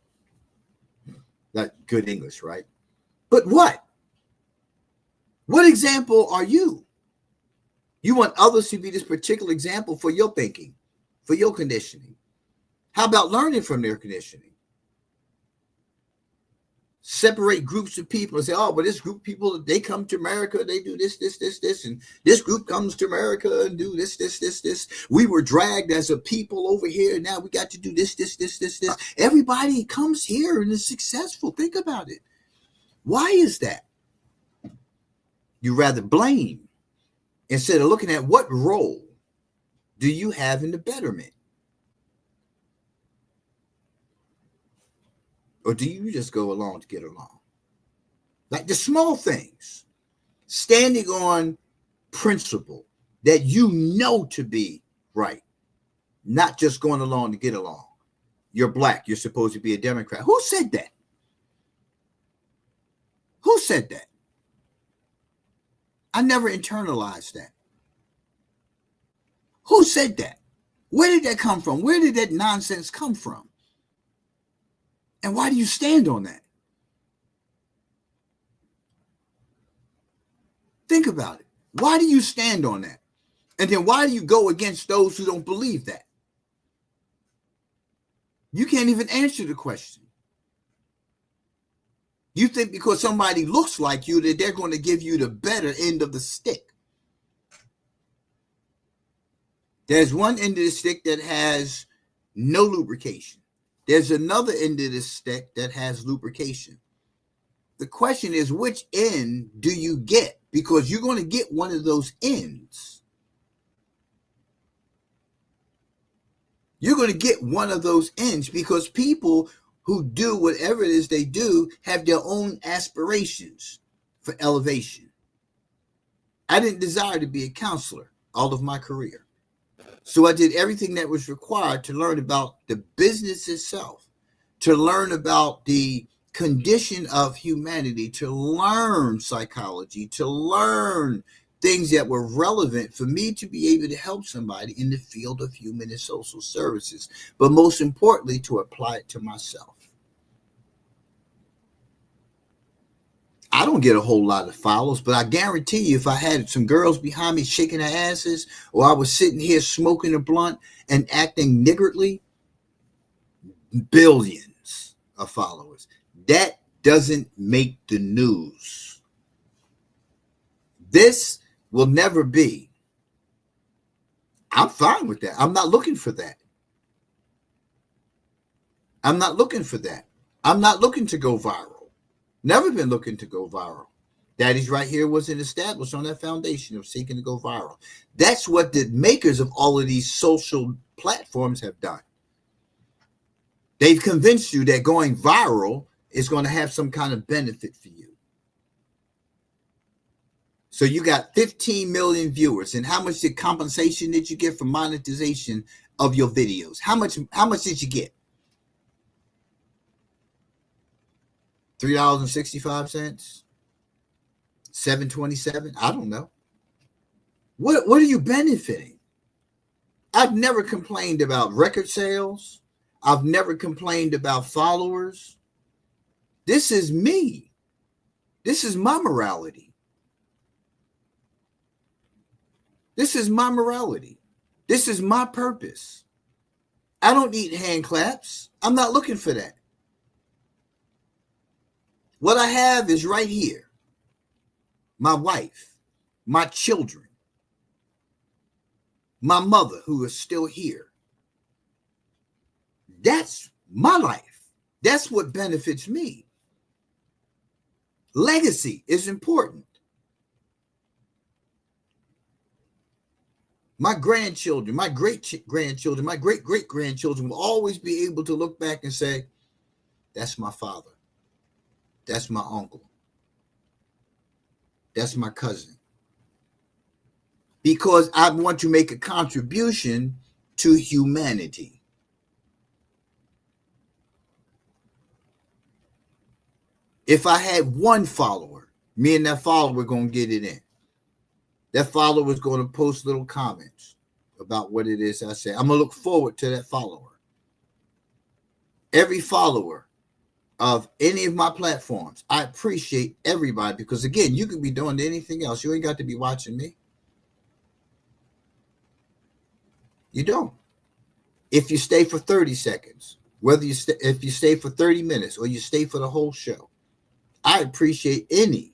[SPEAKER 1] That's good English, right? But what? What example are you? You want others to be this particular example for your thinking, for your conditioning. How about learning from their conditioning? Separate groups of people and say, oh, but this group of people, they come to America, they do this, and this group comes to America and do this. We were dragged as a people over here, and now we got to do this. Everybody comes here and is successful. Think about it. Why is that? You rather blame instead of looking at what role do you have in the betterment? Or do you just go along to get along? Like the small things, standing on principle that you know to be right, not just going along to get along. You're black, you're supposed to be a Democrat. Who said that? Who said that? I never internalized that. Who said that? Where did that come from? Where did that nonsense come from? And why do you stand on that? Think about it. Why do you stand on that? And then why do you go against those who don't believe that? You can't even answer the question. You think because somebody looks like you that they're going to give you the better end of the stick. There's one end of the stick that has no lubrication. There's another end of the stick that has lubrication. The question is, which end do you get? Because you're going to get one of those ends. You're going to get one of those ends because people who do whatever it is they do have their own aspirations for elevation. I didn't desire to be a counselor all of my career. So I did everything that was required to learn about the business itself, to learn about the condition of humanity, to learn psychology, to learn things that were relevant for me to be able to help somebody in the field of human and social services, but most importantly, to apply it to myself. I don't get a whole lot of follows, but I guarantee you if I had some girls behind me shaking their asses, or I was sitting here smoking a blunt and acting niggardly, billions of followers. That doesn't make the news. This will never be. I'm fine with that. I'm not looking for that. I'm not looking for that. I'm not looking to go viral. Never been looking to go viral. Daddy's Right Here wasn't established on that foundation of seeking to go viral. That's what the makers of all of these social platforms have done. They've convinced you that going viral is going to have some kind of benefit for you. So you got 15 million viewers, and how much compensation did you get for monetization of your videos? How much did you get? $3.65, $7.27. I don't know. What are you benefiting? I've never complained about record sales. I've never complained about followers. This is me. This is my morality. This is my morality. This is my purpose. I don't need hand claps. I'm not looking for that. What I have is right here. My wife, my children, my mother who is still here. That's my life. That's what benefits me. Legacy is important. My grandchildren, my great-grandchildren, my great-great-grandchildren will always be able to look back and say, that's my father. That's my uncle. That's my cousin. Because I want to make a contribution to humanity. If I had one follower, me and that follower were going to get it in. That follower is going to post little comments about what it is I say. I'm going to look forward to that follower. Every follower of any of my platforms, I appreciate everybody because, again, you could be doing anything else. You ain't got to be watching me. You don't. If you stay for 30 seconds, if you stay for 30 minutes or you stay for the whole show, I appreciate any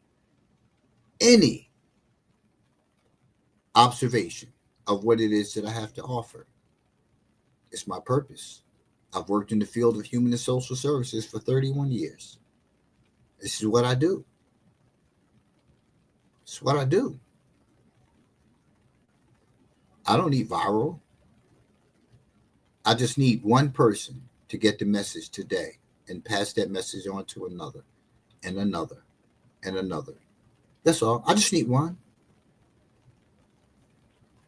[SPEAKER 1] observation of what it is that I have to offer. It's my purpose. I've worked in the field of human and social services for 31 years. This is what I do. It's what I do. I don't need viral. I just need one person to get the message today and pass that message on to another and another and another. That's all. I just need one.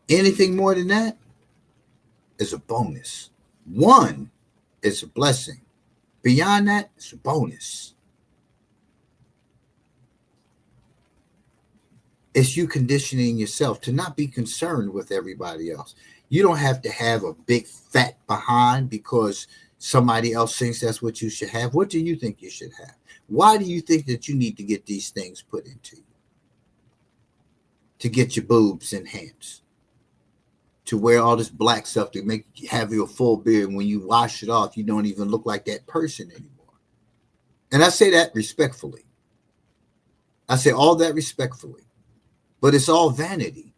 [SPEAKER 1] Anything more than that is a bonus. One is a blessing. Beyond that, it's a bonus. It's you conditioning yourself to not be concerned with everybody else. You don't have to have a big fat behind because somebody else thinks that's what you should have. What do you think you should have? Why do you think that you need to get these things put into you? To get your boobs enhanced. To wear all this black stuff to make you have your full beard. And when you wash it off, you don't even look like that person anymore. And I say that respectfully. I say all that respectfully. But it's all vanity.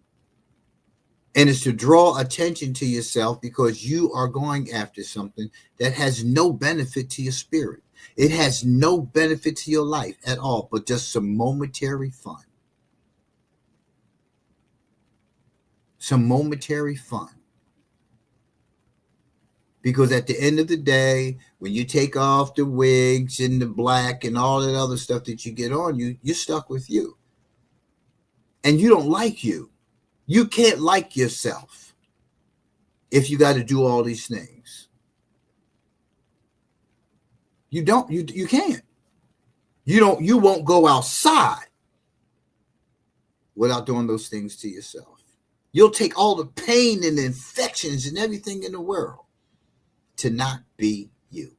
[SPEAKER 1] And it's to draw attention to yourself because you are going after something that has no benefit to your spirit. It has no benefit to your life at all, but just some momentary fun. Some momentary fun. Because at the end of the day, when you take off the wigs and the black and all that other stuff that you get on, you're stuck with you. And you don't like you. You can't like yourself if you got to do all these things. You can't. You won't go outside without doing those things to yourself. You'll take all the pain and the infections and everything in the world to not be you.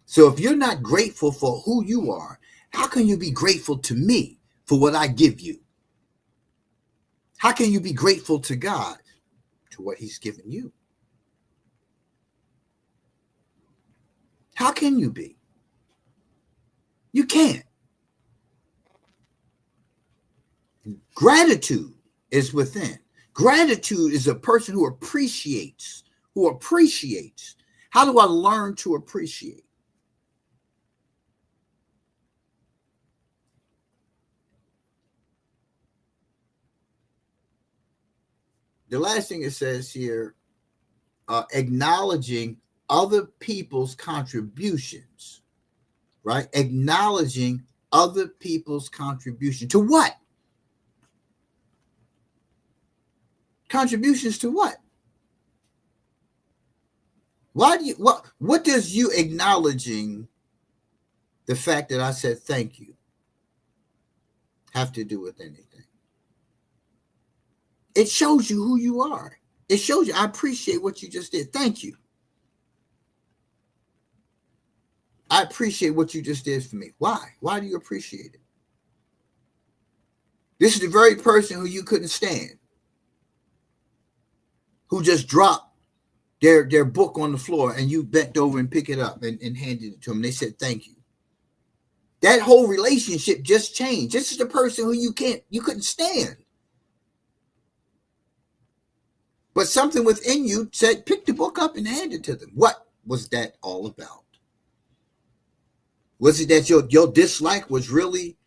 [SPEAKER 1] So if you're not grateful for who you are, how can you be grateful to me for what I give you? How can you be grateful to God to what he's given you? How can you be? You can't. Gratitude is within. Gratitude is a person who appreciates. How do I learn to appreciate? The last thing it says here, acknowledging other people's contributions, right? Acknowledging other people's contribution to what? Contributions to what? Why do you what does you acknowledging the fact that I said thank you have to do with anything? It shows you who you are. It shows you I appreciate what you just did. Thank you. I appreciate what you just did for me. Why? Why do you appreciate it? This is the very person who you couldn't stand. who just dropped their book on the floor and you bent over and pick it up and handed it to them. They said, thank you. That whole relationship just changed. This is the person who you couldn't stand. But something within you said, pick the book up and hand it to them. What was that all about? Was it that your dislike was really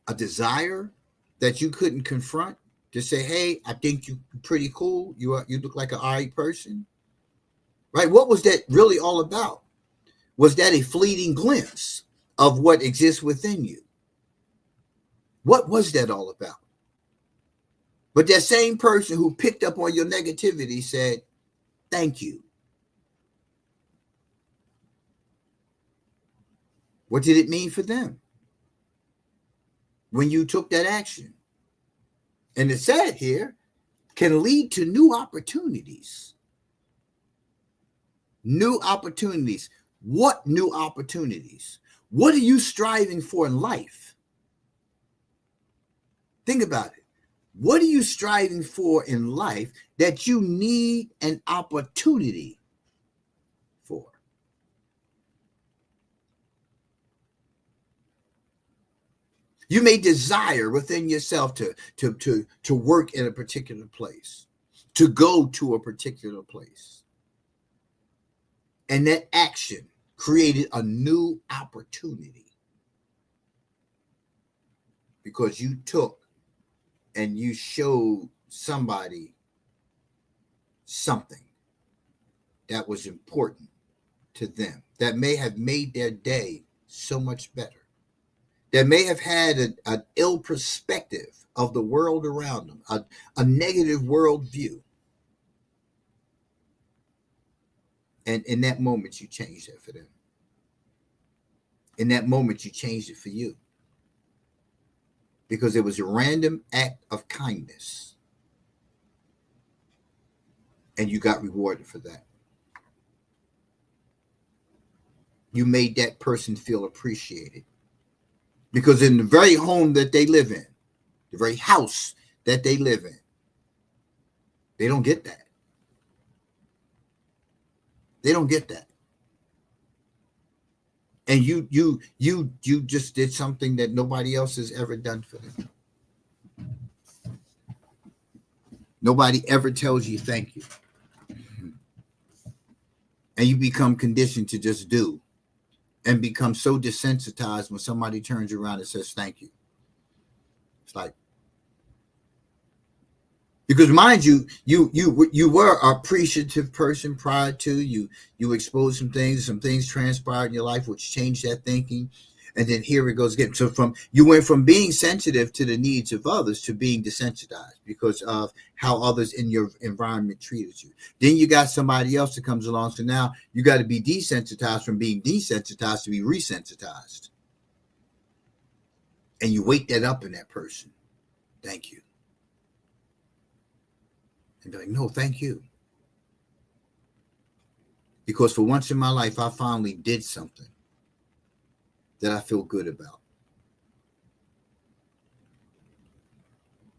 [SPEAKER 1] a desire that you couldn't confront? To say, hey, I think you're pretty cool. You look like an all right person. Right? What was that really all about? Was that a fleeting glimpse of what exists within you? What was that all about? But that same person who picked up on your negativity said, thank you. What did it mean for them when you took that action? And it said here, can lead to new opportunities. New opportunities. What new opportunities? What are you striving for in life? Think about it. What are you striving for in life that you need an opportunity for? You may desire within yourself to work in a particular place, to go to a particular place. And that action created a new opportunity because you took and you showed somebody something that was important to them, that may have made their day so much better, that may have had an ill perspective of the world around them, a negative worldview. And in that moment, you changed that for them. In that moment, you changed it for you. Because it was a random act of kindness. And you got rewarded for that. You made that person feel appreciated. Because in the very home that they live in, the very house that they live in, they don't get that. They don't get that. And you just did something that nobody else has ever done for them. Nobody ever tells you thank you. And you become conditioned to just do and become so desensitized when somebody turns around and says thank you. It's like, because mind you, you were an appreciative person prior to you exposed some things transpired in your life which changed that thinking, and then here it goes again. So you went from being sensitive to the needs of others to being desensitized because of how others in your environment treated you. Then you got somebody else that comes along, so now you got to be desensitized from being desensitized to be resensitized, and you wake that up in that person. Thank you. And be like, no, thank you. Because for once in my life, I finally did something that I feel good about.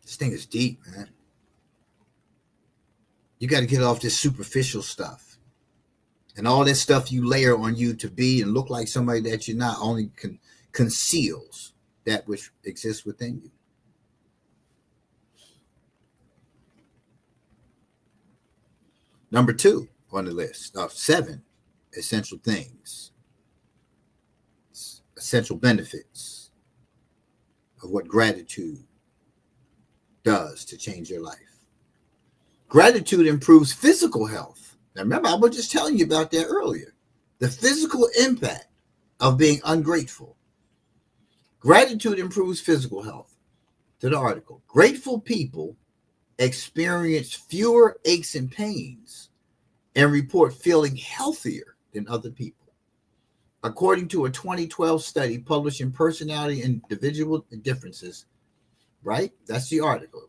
[SPEAKER 1] This thing is deep, man. You got to get off this superficial stuff. And all that stuff you layer on you to be and look like somebody that you're not only conceals that which exists within you. Number 2 on the list of 7 essential things, essential benefits of what gratitude does to change your life. Gratitude improves physical health. Now remember, I was just telling you about that earlier. The physical impact of being ungrateful. Gratitude improves physical health. To the article, grateful people experience fewer aches and pains and report feeling healthier than other people. According to a 2012 study published in Personality and Individual Differences, right? That's the article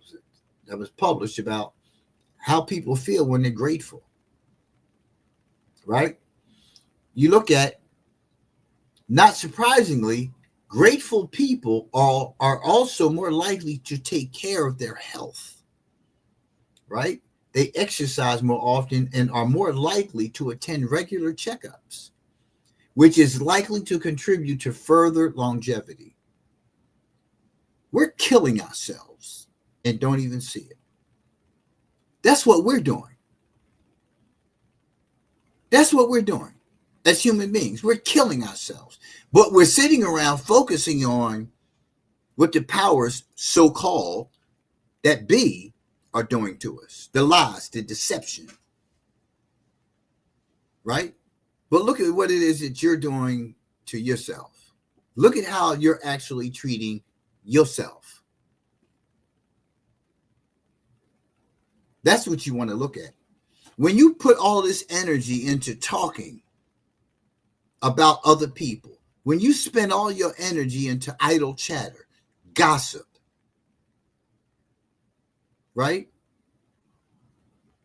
[SPEAKER 1] that was published about how people feel when they're grateful, right? You look at, not surprisingly, Grateful people are also more likely to take care of their health, right? They exercise more often and are more likely to attend regular checkups, which is likely to contribute to further longevity. We're killing ourselves and don't even see it. That's what we're doing. That's what we're doing as human beings. We're killing ourselves. But we're sitting around focusing on what the powers, so-called, that be, are doing to us. The lies, the deception. Right? But look at what it is that you're doing to yourself. Look at how you're actually treating yourself. That's what you want to look at. When you put all this energy into talking about other people, when you spend all your energy into idle chatter, gossip, right?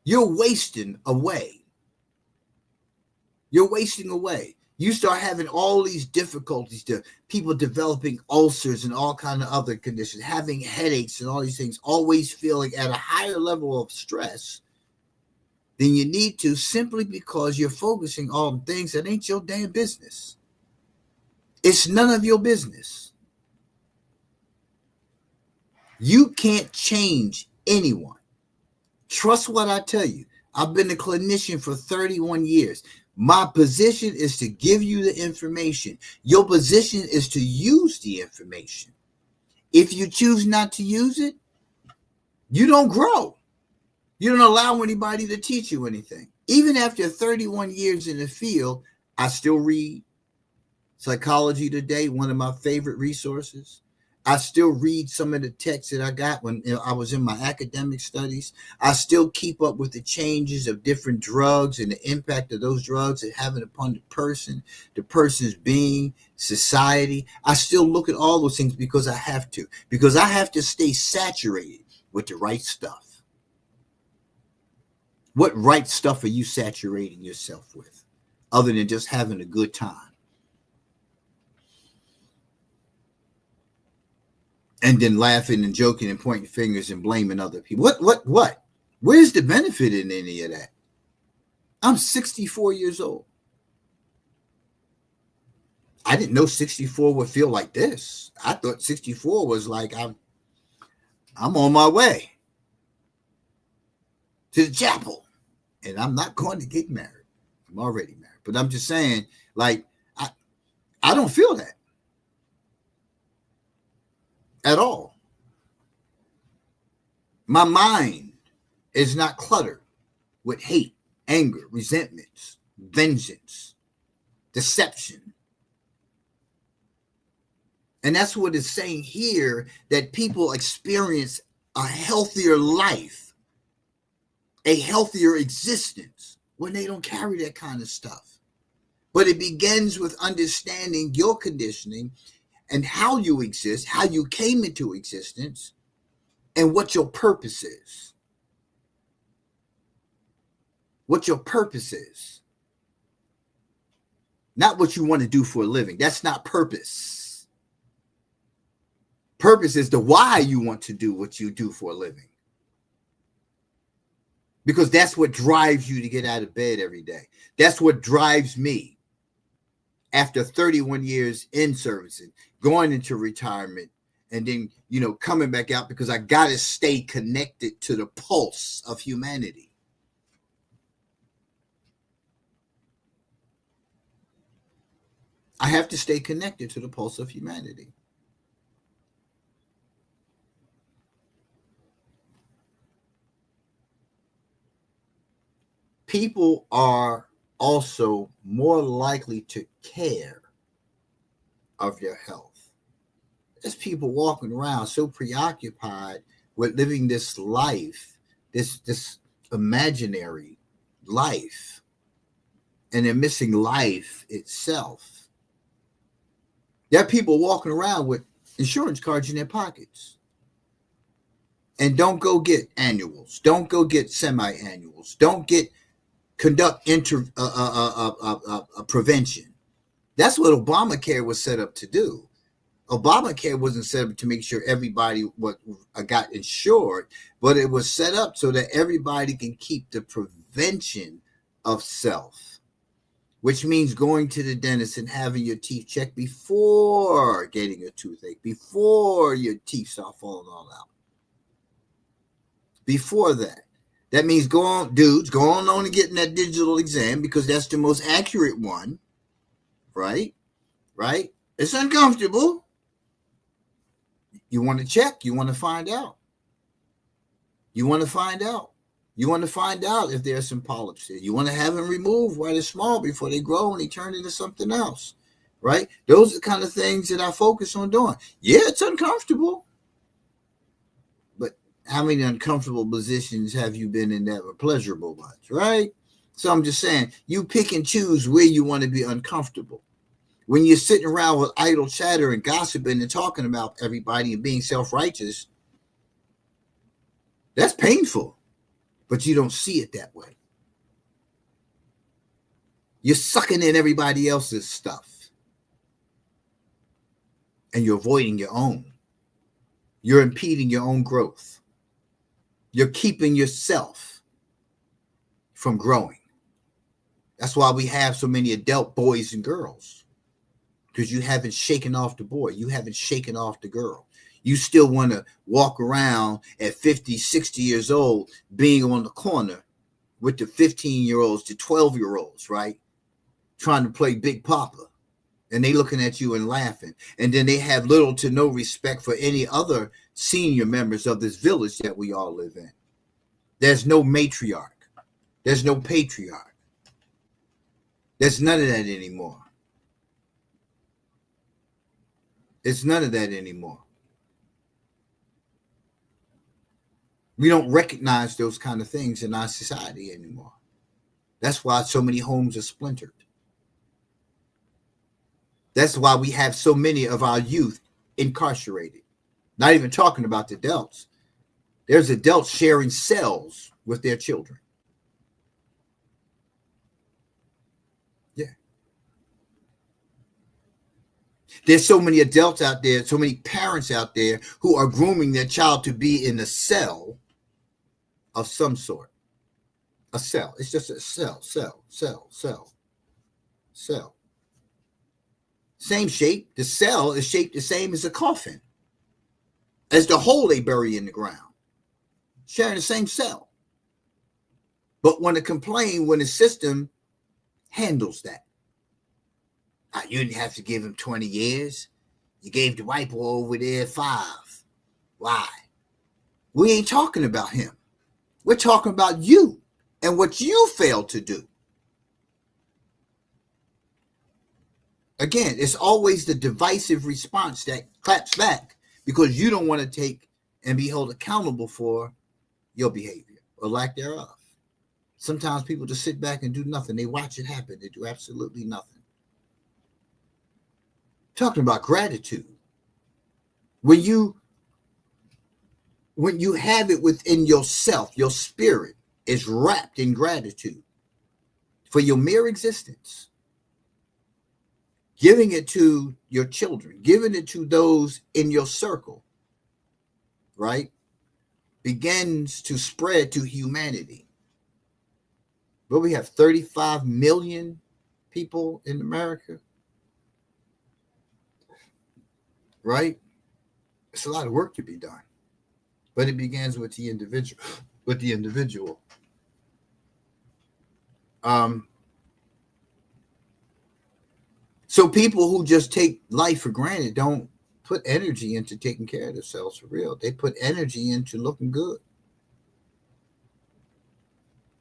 [SPEAKER 1] You're wasting away. You're wasting away. You start having all these difficulties, to people developing ulcers and all kind of other conditions, having headaches and all these things, always feeling at a higher level of stress than you need to, simply because you're focusing on things that ain't your damn business. It's none of your business. You can't change anyone. Trust what I tell you. I've been a clinician for 31 years. My position is to give you the information. Your position is to use the information. If you choose not to use it, you don't grow. You don't allow anybody to teach you anything. Even after 31 years in the field, I still read Psychology Today, one of my favorite resources. I still read some of the texts that I got when I was in my academic studies. I still keep up with the changes of different drugs and the impact of those drugs are having upon the person's being, society. I still look at all those things because I have to stay saturated with the right stuff. What right stuff are you saturating yourself with other than just having a good time? And then laughing and joking and pointing fingers and blaming other people. What? Where's the benefit in any of that? I'm 64 years old. I didn't know 64 would feel like this. I thought 64 was like I'm on my way to the chapel. And I'm not going to get married. I'm already married. But I'm just saying, like, I don't feel that at all. My mind is not cluttered with hate, anger, resentments, vengeance, deception. And that's what it's saying here, that people experience a healthier life, a healthier existence when they don't carry that kind of stuff. But it begins with understanding your conditioning and how you exist, how you came into existence, and what your purpose is. What your purpose is. Not what you want to do for a living. That's not purpose. Purpose is the why you want to do what you do for a living. Because that's what drives you to get out of bed every day. That's what drives me. After 31 years in servicing, going into retirement, and then, coming back out, because I got to stay connected to the pulse of humanity. I have to stay connected to the pulse of humanity. People are also more likely to care of their health. There's people walking around so preoccupied with living this life, this imaginary life, and they're missing life itself. There are people walking around with insurance cards in their pockets and don't go get annuals, don't go get semi-annuals, don't conduct prevention. That's what Obamacare was set up to do. Obamacare wasn't set up to make sure everybody got insured, but it was set up so that everybody can keep the prevention of self, which means going to the dentist and having your teeth checked before getting a toothache, before your teeth start falling all out. Before that. That means go on and getting that digital exam because that's the most accurate one, right? Right? It's uncomfortable. You want to check. You want to find out. You want to find out. You want to find out if there's some polyps there. You want to have them removed while they're small before they grow and they turn into something else, right? Those are the kind of things that I focus on doing. Yeah, it's uncomfortable. But how many uncomfortable positions have you been in that were pleasurable ones, right? So I'm just saying, you pick and choose where you want to be uncomfortable. When you're sitting around with idle chatter and gossiping and talking about everybody and being self-righteous, that's painful, but you don't see it that way. You're sucking in everybody else's stuff, and you're avoiding your own. You're impeding your own growth. You're keeping yourself from growing. That's why we have so many adult boys and girls. Because you haven't shaken off the boy. You haven't shaken off the girl. You still want to walk around at 50, 60 years old, being on the corner with the 15-year-olds, the 12-year-olds, right? Trying to play Big Papa. And they looking at you and laughing. And then they have little to no respect for any other senior members of this village that we all live in. There's no matriarch. There's no patriarch. There's none of that anymore. It's none of that anymore. We don't recognize those kind of things in our society anymore. That's why so many homes are splintered. That's why we have so many of our youth incarcerated. Not even talking about the adults. There's adults sharing cells with their children. There's so many adults out there, so many parents out there who are grooming their child to be in a cell of some sort. A cell. It's just a cell. Same shape. The cell is shaped the same as a coffin, as the hole they bury in the ground. Sharing the same cell. But want to complain when the system handles that. You didn't have to give him 20 years. You gave the white boy over there 5. Why? We ain't talking about him. We're talking about you and what you failed to do. Again, it's always the divisive response that claps back because you don't want to take and be held accountable for your behavior or lack thereof. Sometimes people just sit back and do nothing. They watch it happen. They do absolutely nothing. Talking about gratitude. When you have it within yourself, your spirit is wrapped in gratitude for your mere existence. Giving it to your children, giving it to those in your circle, right? Begins to spread to humanity. But we have 35 million people in America. Right? It's a lot of work to be done. But it begins with the individual. So people who just take life for granted don't put energy into taking care of themselves for real. They put energy into looking good.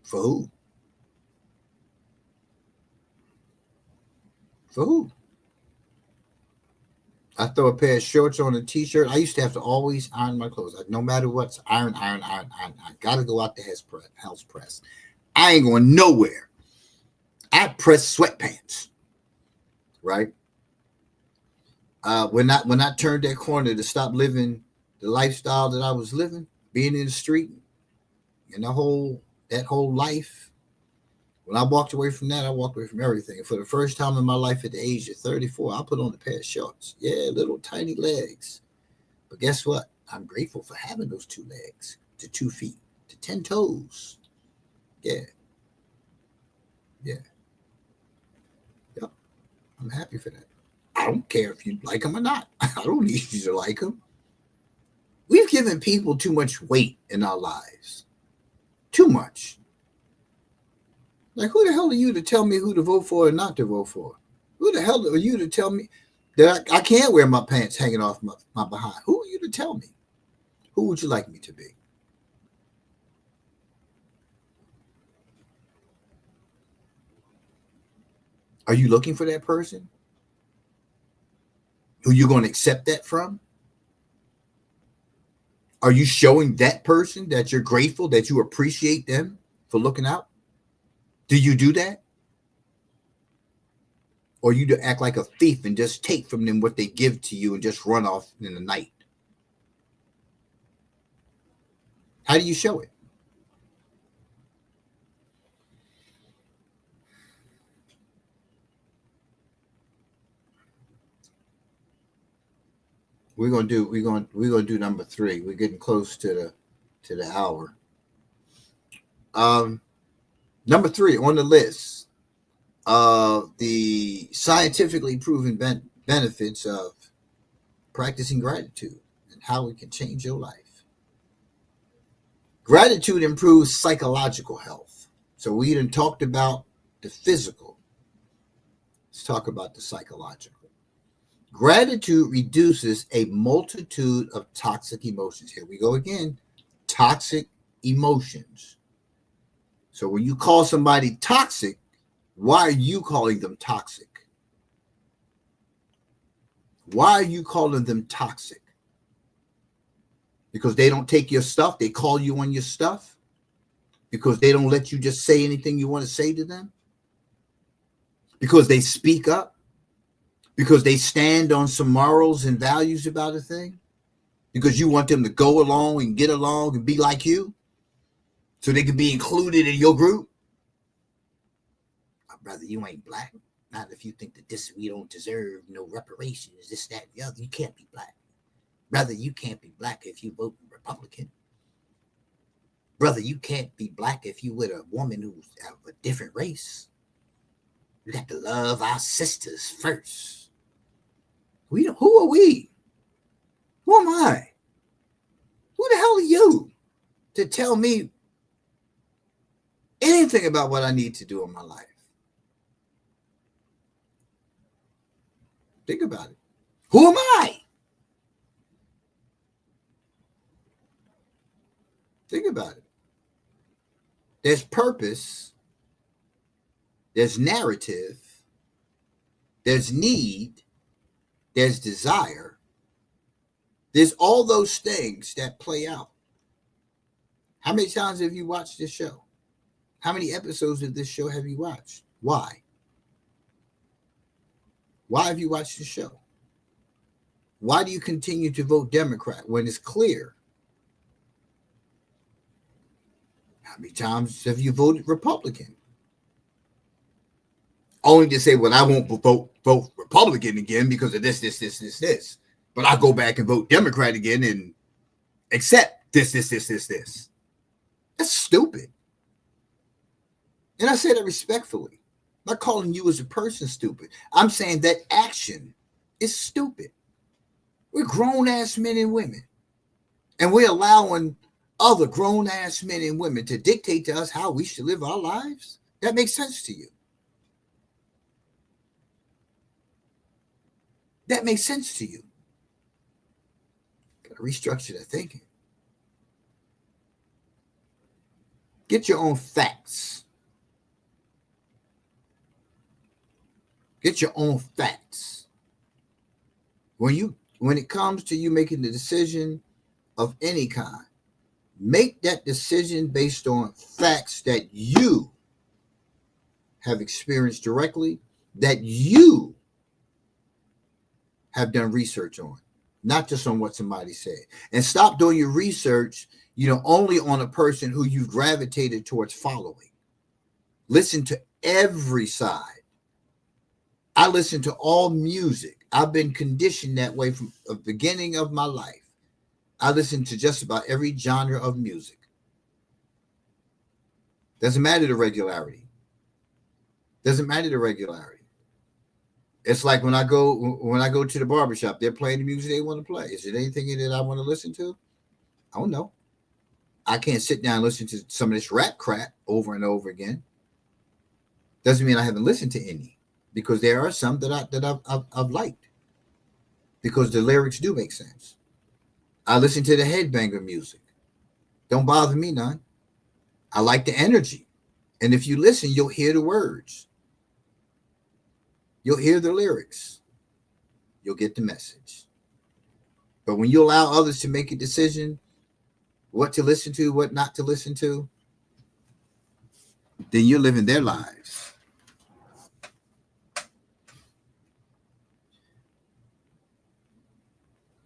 [SPEAKER 1] For who? For who? I throw a pair of shorts on a t-shirt. I used to have to always iron my clothes. No matter what, iron. I got to go out the house press. I ain't going nowhere. I press sweatpants. Right? When I turned that corner to stop living the lifestyle that I was living, being in the street, and that whole life, When I walked away from that, I walked away from everything. And for the first time in my life at the age of 34, I put on a pair of shorts. Yeah, little tiny legs. But guess what? I'm grateful for having those 2 legs to 2 feet to 10 toes. Yeah. Yeah. Yep. I'm happy for that. I don't care if you like them or not. I don't need you to like them. We've given people too much weight in our lives. Too much. Like, who the hell are you to tell me who to vote for or not to vote for? Who the hell are you to tell me that I can't wear my pants hanging off my behind? Who are you to tell me? Who would you like me to be? Are you looking for that person? Who you going to accept that from? Are you showing that person that you're grateful, that you appreciate them for looking out? Do you do that? Or you to act like a thief and just take from them what they give to you and just run off in the night? How do you show it? We're gonna do number 3. We're getting close to the hour. Number 3 on the list of the scientifically proven benefits of practicing gratitude and how it can change your life. Gratitude improves psychological health. So we done talked about the physical. Let's talk about the psychological. Gratitude reduces a multitude of toxic emotions. Here we go again. Toxic emotions. So when you call somebody toxic, why are you calling them toxic? Why are you calling them toxic? Because they don't take your stuff? They call you on your stuff? Because they don't let you just say anything you want to say to them? Because they speak up? Because they stand on some morals and values about a thing? Because you want them to go along and get along and be like you? So they can be included in your group? Oh, brother, you ain't black. Not if you think that this, we don't deserve no reparations, this, that, the other. You can't be black. Brother, you can't be black if you vote Republican. Brother, you can't be black if you with a woman who's of a different race. We got to love our sisters first. Who are we? Who am I? Who the hell are you to tell me anything about what I need to do in my life? Think about it. Who am I? Think about it. There's purpose. There's narrative. There's need. There's desire. There's all those things that play out. How many times have you watched this show? How many episodes of this show have you watched? Why? Why have you watched the show? Why do you continue to vote Democrat when it's clear? How many times have you voted Republican? Only to say, well, I won't vote Republican again because of this. But I'll go back and vote Democrat again and accept this. That's stupid. And I say that respectfully. I'm not calling you as a person stupid. I'm saying that action is stupid. We're grown-ass men and women. And we're allowing other grown-ass men and women to dictate to us how we should live our lives? That makes sense to you? That makes sense to you? Got to restructure that thinking. Get your own facts. Get your own facts. When it comes to you making the decision of any kind, make that decision based on facts that you have experienced directly, that you have done research on, not just on what somebody said. And stop doing your research, only on a person who you've gravitated towards following. Listen to every side. I listen to all music. I've been conditioned that way from the beginning of my life. I listen to just about every genre of music. Doesn't matter the regularity. Doesn't matter the regularity. It's like when I go to the barbershop, they're playing the music they want to play. Is it anything that I want to listen to? I don't know. I can't sit down and listen to some of this rap crap over and over again. Doesn't mean I haven't listened to any, because there are some that I've liked, because the lyrics do make sense. I listen to the headbanger music. Don't bother me none. I like the energy. And if you listen, you'll hear the words. You'll hear the lyrics. You'll get the message. But when you allow others to make a decision, what to listen to, what not to listen to, then you're living their lives.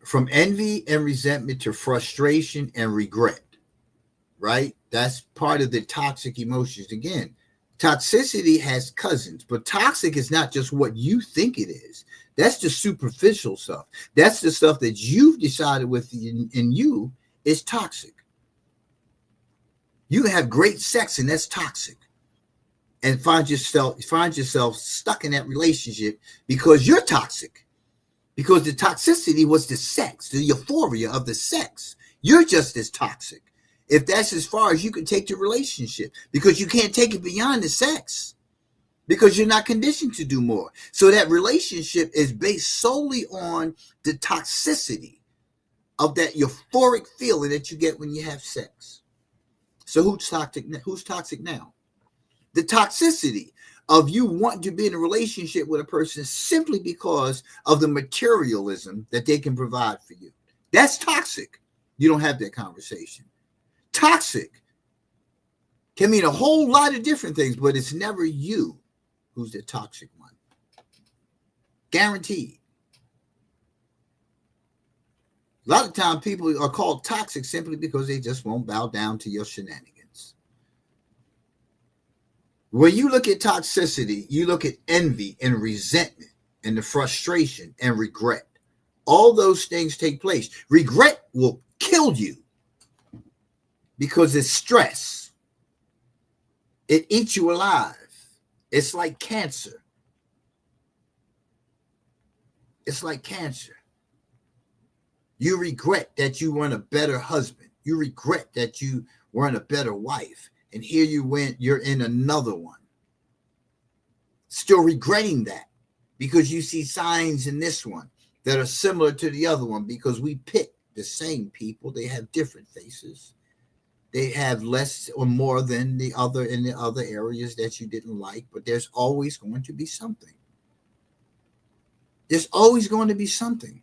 [SPEAKER 1] From envy and resentment to frustration and regret, right? That's part of the toxic emotions. Again, toxicity has cousins, but toxic is not just what you think it is. That's the superficial stuff. That's the stuff that you've decided within you is toxic. You can have great sex and that's toxic, and find yourself stuck in that relationship because you're toxic. Because the toxicity was the sex, the euphoria of the sex. You're just as toxic. If that's as far as you can take the relationship, because you can't take it beyond the sex, because you're not conditioned to do more. So that relationship is based solely on the toxicity of that euphoric feeling that you get when you have sex. So who's toxic? Who's toxic now? The toxicity of you wanting to be in a relationship with a person simply because of the materialism that they can provide for you. That's toxic. You don't have that conversation. Toxic can mean a whole lot of different things, but it's never you who's the toxic one. Guaranteed. A lot of times people are called toxic simply because they just won't bow down to your shenanigans. When you look at toxicity, you look at envy and resentment and the frustration and regret. All those things take place. Regret will kill you because it's stress. It eats you alive. It's like cancer. It's like cancer. You regret that you weren't a better husband. You regret that you weren't a better wife. And here you went, you're in another one. Still regretting that because you see signs in this one that are similar to the other one, because we pick the same people. They have different faces. They have less or more than the other in the other areas that you didn't like, but there's always going to be something. There's always going to be something.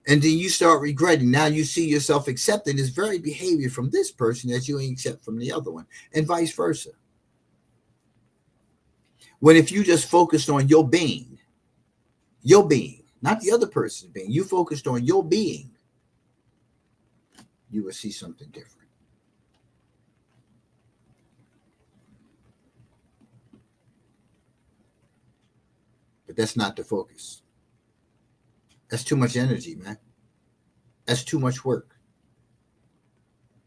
[SPEAKER 1] And then you start regretting. Now you see yourself accepting this very behavior from this person that you ain't accept from the other one, and vice versa. When if you just focused on your being, not the other person's being, you focused on your being, you will see something different. But that's not the focus. That's too much energy, man. That's too much work.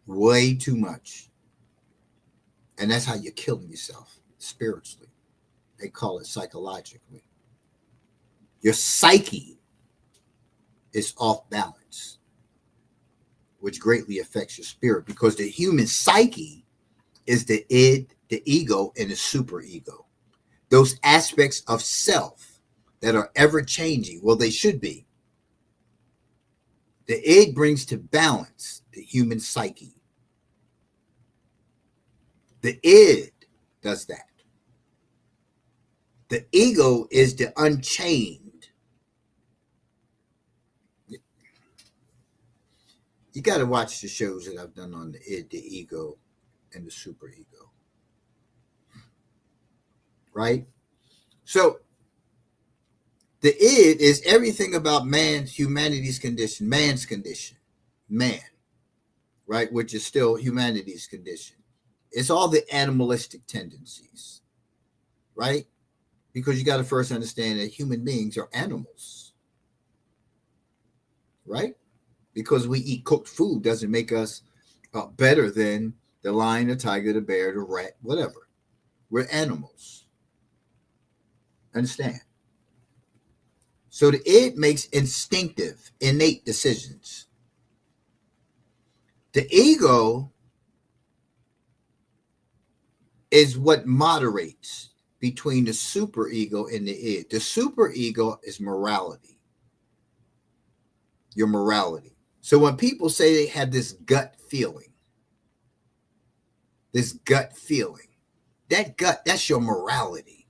[SPEAKER 1] Way too much. And that's how you're killing yourself spiritually. They call it psychologically. Your psyche is off balance, which greatly affects your spirit, because the human psyche is the id, the ego, and the superego. Those aspects of self that are ever changing. Well, they should be. The id brings to balance the human psyche. The id does that. The ego is the unchained. You got to watch the shows that I've done on the id, the ego, and the superego. Right? So, the id is everything about humanity's condition, man's condition, man, right? Which is still humanity's condition. It's all the animalistic tendencies, right? Because you got to first understand that human beings are animals, right? Because we eat cooked food doesn't make us better than the lion, the tiger, the bear, the rat, whatever. We're animals. Understand? So the id makes instinctive, innate decisions. The ego is what moderates between the superego and the id. The superego is morality, your morality. So when people say they have this gut feeling, that gut, that's your morality.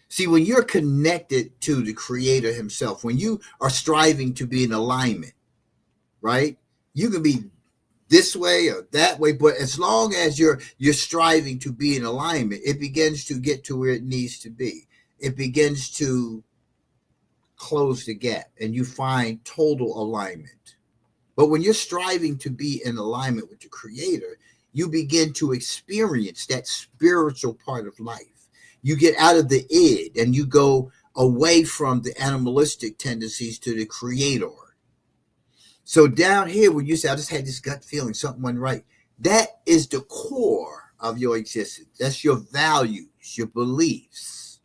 [SPEAKER 1] See, when you're connected to the creator himself, when you are striving to be in alignment, right? You can be this way or that way, but as long as you're striving to be in alignment, it begins to get to where it needs to be. It begins to close the gap and you find total alignment. But when you're striving to be in alignment with the creator, you begin to experience that spiritual part of life. You get out of the id and you go away from the animalistic tendencies to the creator. So down here, when you say, I just had this gut feeling, something went right, that is the core of your existence. That's your values, your beliefs,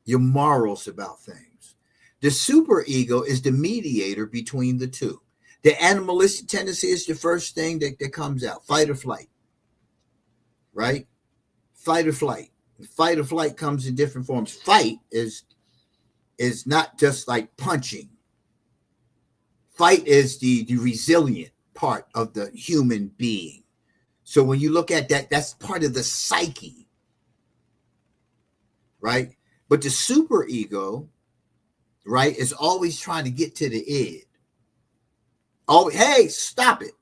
[SPEAKER 1] your morals about things. The superego is the mediator between the two. The animalistic tendency is the first thing that comes out, fight or flight, right? Fight or flight. Fight or flight comes in different forms. Fight is not just like punching. Fight is the resilient part of the human being. So when you look at that, that's part of the psyche, right? But the superego, right, is always trying to get to the id. Oh, hey, stop it.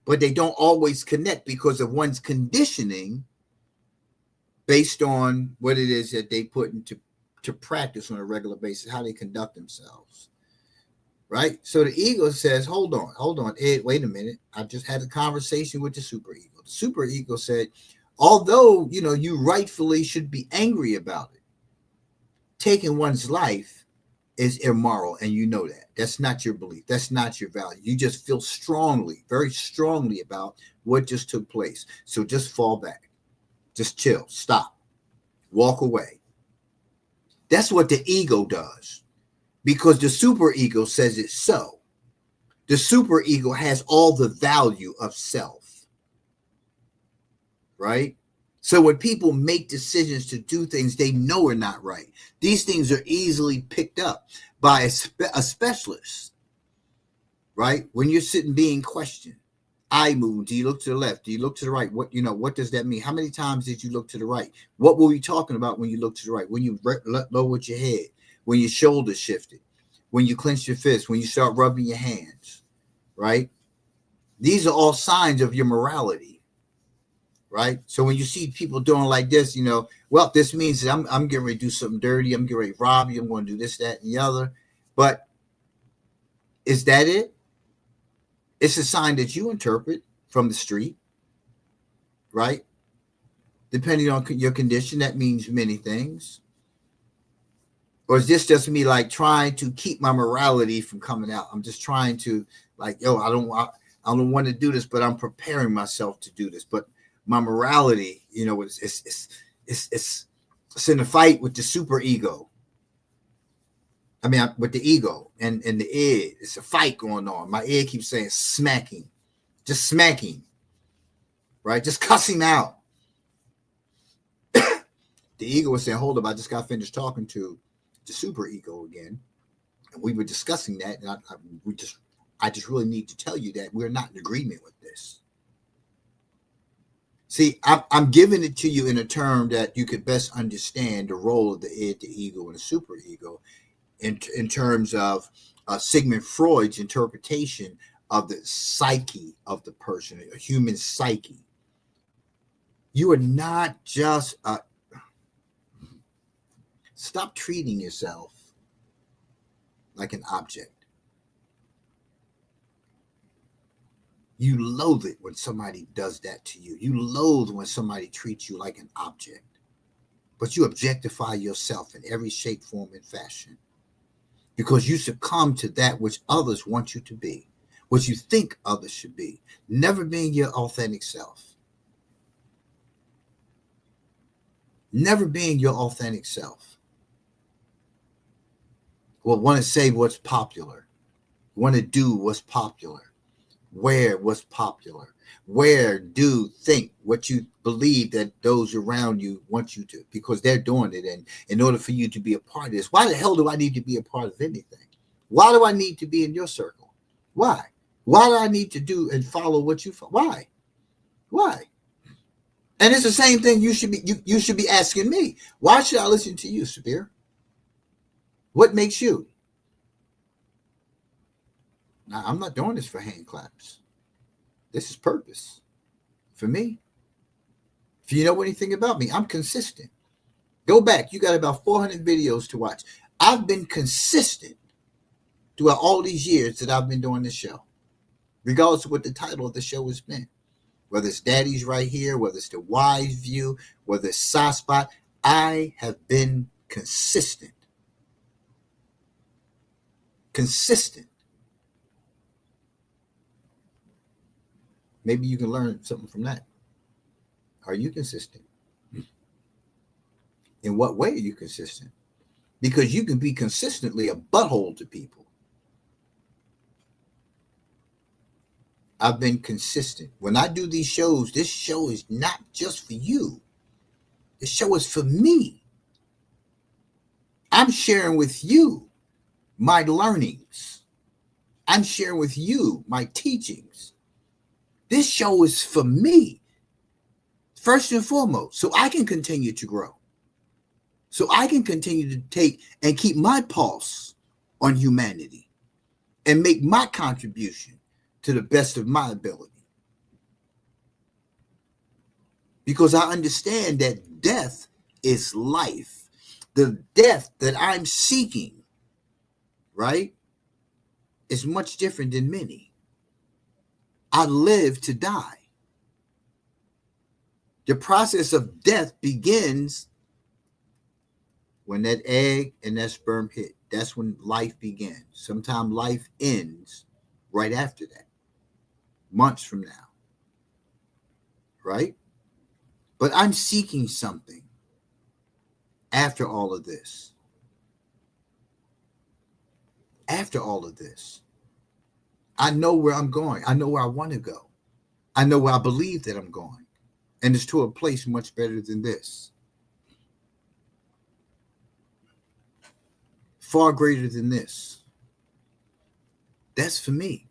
[SPEAKER 1] But they don't always connect because of one's conditioning based on what it is that they put into practice on a regular basis, how they conduct themselves. Right? So the ego says, hold on, Ed, wait a minute. I just had a conversation with the superego. The superego said, although, you rightfully should be angry about it, taking one's life is immoral, and you know that. That's not your belief. That's not your value. You just feel strongly, very strongly about what just took place. So just fall back. Just chill. Stop. Walk away. That's what the ego does. Because the superego says it's so. The superego has all the value of self, right? So when people make decisions to do things they know are not right, these things are easily picked up by a specialist, right? When you're sitting being questioned, eye movement. Do you look to the left? Do you look to the right? What does that mean? How many times did you look to the right? What were we talking about when you looked to the right? When you lowered your head? When your shoulders shifted? When you clench your fist? When you start rubbing your hands? Right? These are all signs of your morality. Right? So when you see people doing like this, well, this means that I'm getting ready to do something dirty. I'm getting ready to rob you. I'm going to do this, that, and the other. But is that it? It's a sign that you interpret from the street, right? Depending on your condition, that means many things. Or is this just me like trying to keep my morality from coming out? I'm just trying to I don't want to do this, but I'm preparing myself to do this. But my morality, it's in a fight with the superego. I mean, with the ego and the id. It's a fight going on. My id keeps saying smacking, just smacking, right? Just cussing out. The ego was saying, hold up, I just got finished talking to the superego again. And we were discussing that. And I just really need to tell you that we're not in agreement with this. See, I'm giving it to you in a term that you could best understand the role of the id, the ego, and the superego in terms of Sigmund Freud's interpretation of the psyche of the person, a human psyche. You are not just stop treating yourself like an object. You loathe it when somebody does that to you. You loathe when somebody treats you like an object. But you objectify yourself in every shape, form, and fashion because you succumb to that which others want you to be, what you think others should be, never being your authentic self. Never being your authentic self. Well, want to say what's popular, want to do what's popular, wear what's popular, wear, do, think what you believe that those around you want you to, because they're doing it. And in order for you to be a part of this, why the hell do I need to be a part of anything? Why do I need to be in your circle? Why? Why do I need to do and follow what you follow? Why? Why? And it's the same thing you should be asking me. Why should I listen to you, Sabir? What makes you? Now, I'm not doing this for hand claps. This is purpose for me. If you know anything about me, I'm consistent. Go back. You got about 400 videos to watch. I've been consistent throughout all these years that I've been doing this show, regardless of what the title of the show has been. Whether it's Daddy's Right Here, whether it's The Wise View, whether it's Soft Spot, I have been consistent. Consistent. Maybe you can learn something from that. Are you consistent? In what way are you consistent? Because you can be consistently a butthole to people. I've been consistent. When I do these shows, this show is not just for you. This show is for me. I'm sharing with you my learnings. I'm sharing with you my teachings. This show is for me, first and foremost, so I can continue to grow. So I can continue to take and keep my pulse on humanity and make my contribution to the best of my ability. Because I understand that death is life. The death that I'm seeking, right, is much different than many. I live to die. The process of death begins when that egg and that sperm hit. That's when life begins. Sometimes life ends right after that, months from now, right? But I'm seeking something after all of this. After all of this, I know where I'm going. I know where I want to go. I know where I believe that I'm going. And it's to a place much better than this. Far greater than this. That's for me.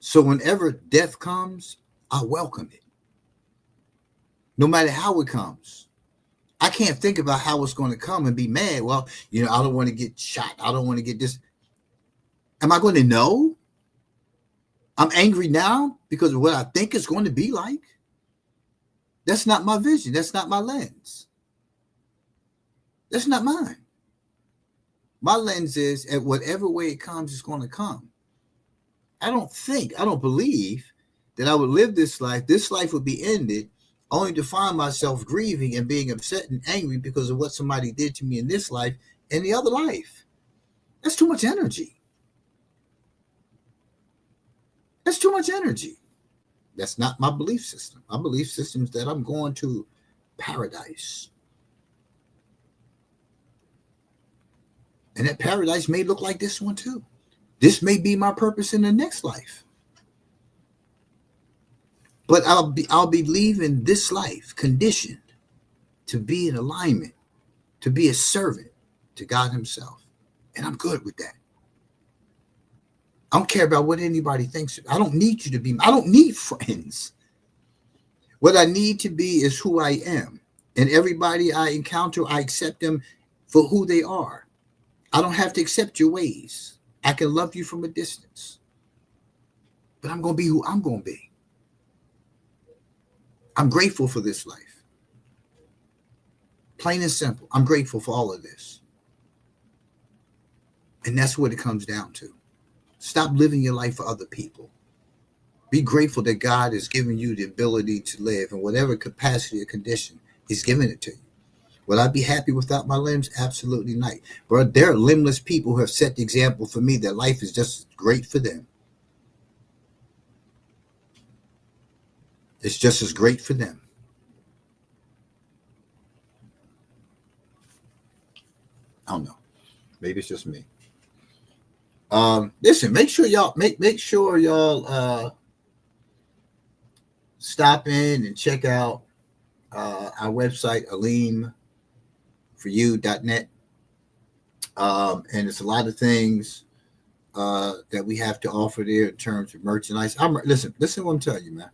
[SPEAKER 1] So whenever death comes, I welcome it. No matter how it comes. I can't think about how it's going to come and be mad. Well, I don't want to get shot. I don't want to get this. Am I going to know? I'm angry now because of what I think it's going to be like. That's not my vision. That's not my lens. That's not mine. My lens is at whatever way it comes, it's going to come. I don't believe that I would live this life. This life would be ended only to find myself grieving and being upset and angry because of what somebody did to me in this life and the other life. That's too much energy. That's too much energy. That's not my belief system. My belief system is that I'm going to paradise. And that paradise may look like this one too. This may be my purpose in the next life. But I'll be leaving this life conditioned to be in alignment, to be a servant to God himself. And I'm good with that. I don't care about what anybody thinks. I don't need you to be. I don't need friends. What I need to be is who I am. And everybody I encounter, I accept them for who they are. I don't have to accept your ways. I can love you from a distance. But I'm going to be who I'm going to be. I'm grateful for this life. Plain and simple. I'm grateful for all of this. And that's what it comes down to. Stop living your life for other people. Be grateful that God has given you the ability to live in whatever capacity or condition He's given it to you. Would I be happy without my limbs? Absolutely not. But there are limbless people who have set the example for me that life is just great for them. It's just as great for them. I don't know. Maybe it's just me. Listen, make sure y'all stop in and check out our website, aleemforyou.net. And it's a lot of things that we have to offer there in terms of merchandise. Listen what I'm telling you, man.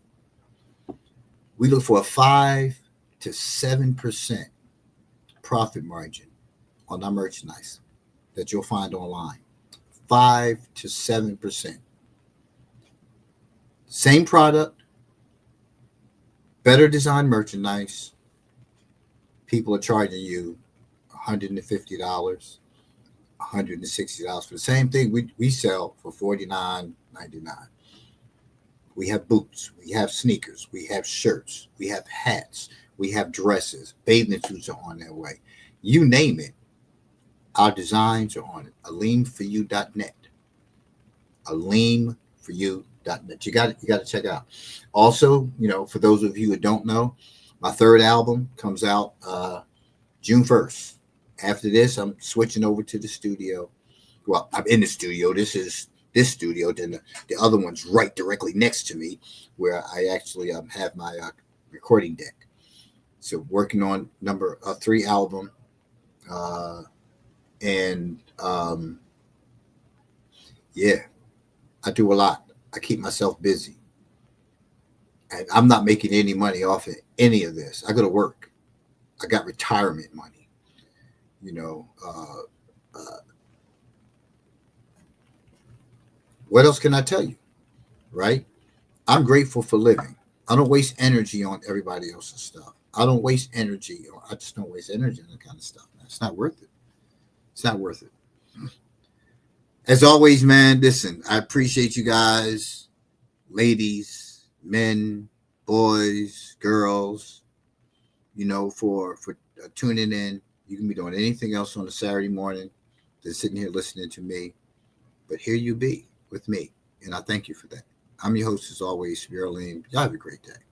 [SPEAKER 1] We look for a 5 to 7% profit margin on our merchandise that you'll find online. 5 to 7%. Same product, better design merchandise. People are charging you $150, $160 for the same thing we sell for $49.99. We have boots, we have sneakers, we have shirts, we have hats, we have dresses, bathing suits are on their way. You name it, our designs are on it. aleemforyou.net. aleemforyou.net. You got to check it out. Also, for those of you who don't know, my third album comes out June 1st. After this, I'm switching over to the studio. Well, I'm in the studio. This is this studio. Then the other one's right directly next to me, where I actually have my recording deck. So working on number 3 album, and yeah, I do a lot. I keep myself busy, and I'm not making any money off of any of this. I go to work. I got retirement money. What else can I tell you? Right? I'm grateful for living. I don't waste energy on everybody else's stuff. I just don't waste energy on that kind of stuff, man. It's not worth it. It's not worth it. As always, man, listen, I appreciate you guys, ladies, men, boys, girls, for tuning in. You can be doing anything else on a Saturday morning than sitting here listening to me. But here you be with me, and I thank you for that. I'm your host, as always, Sabir Aleem. Y'all have a great day.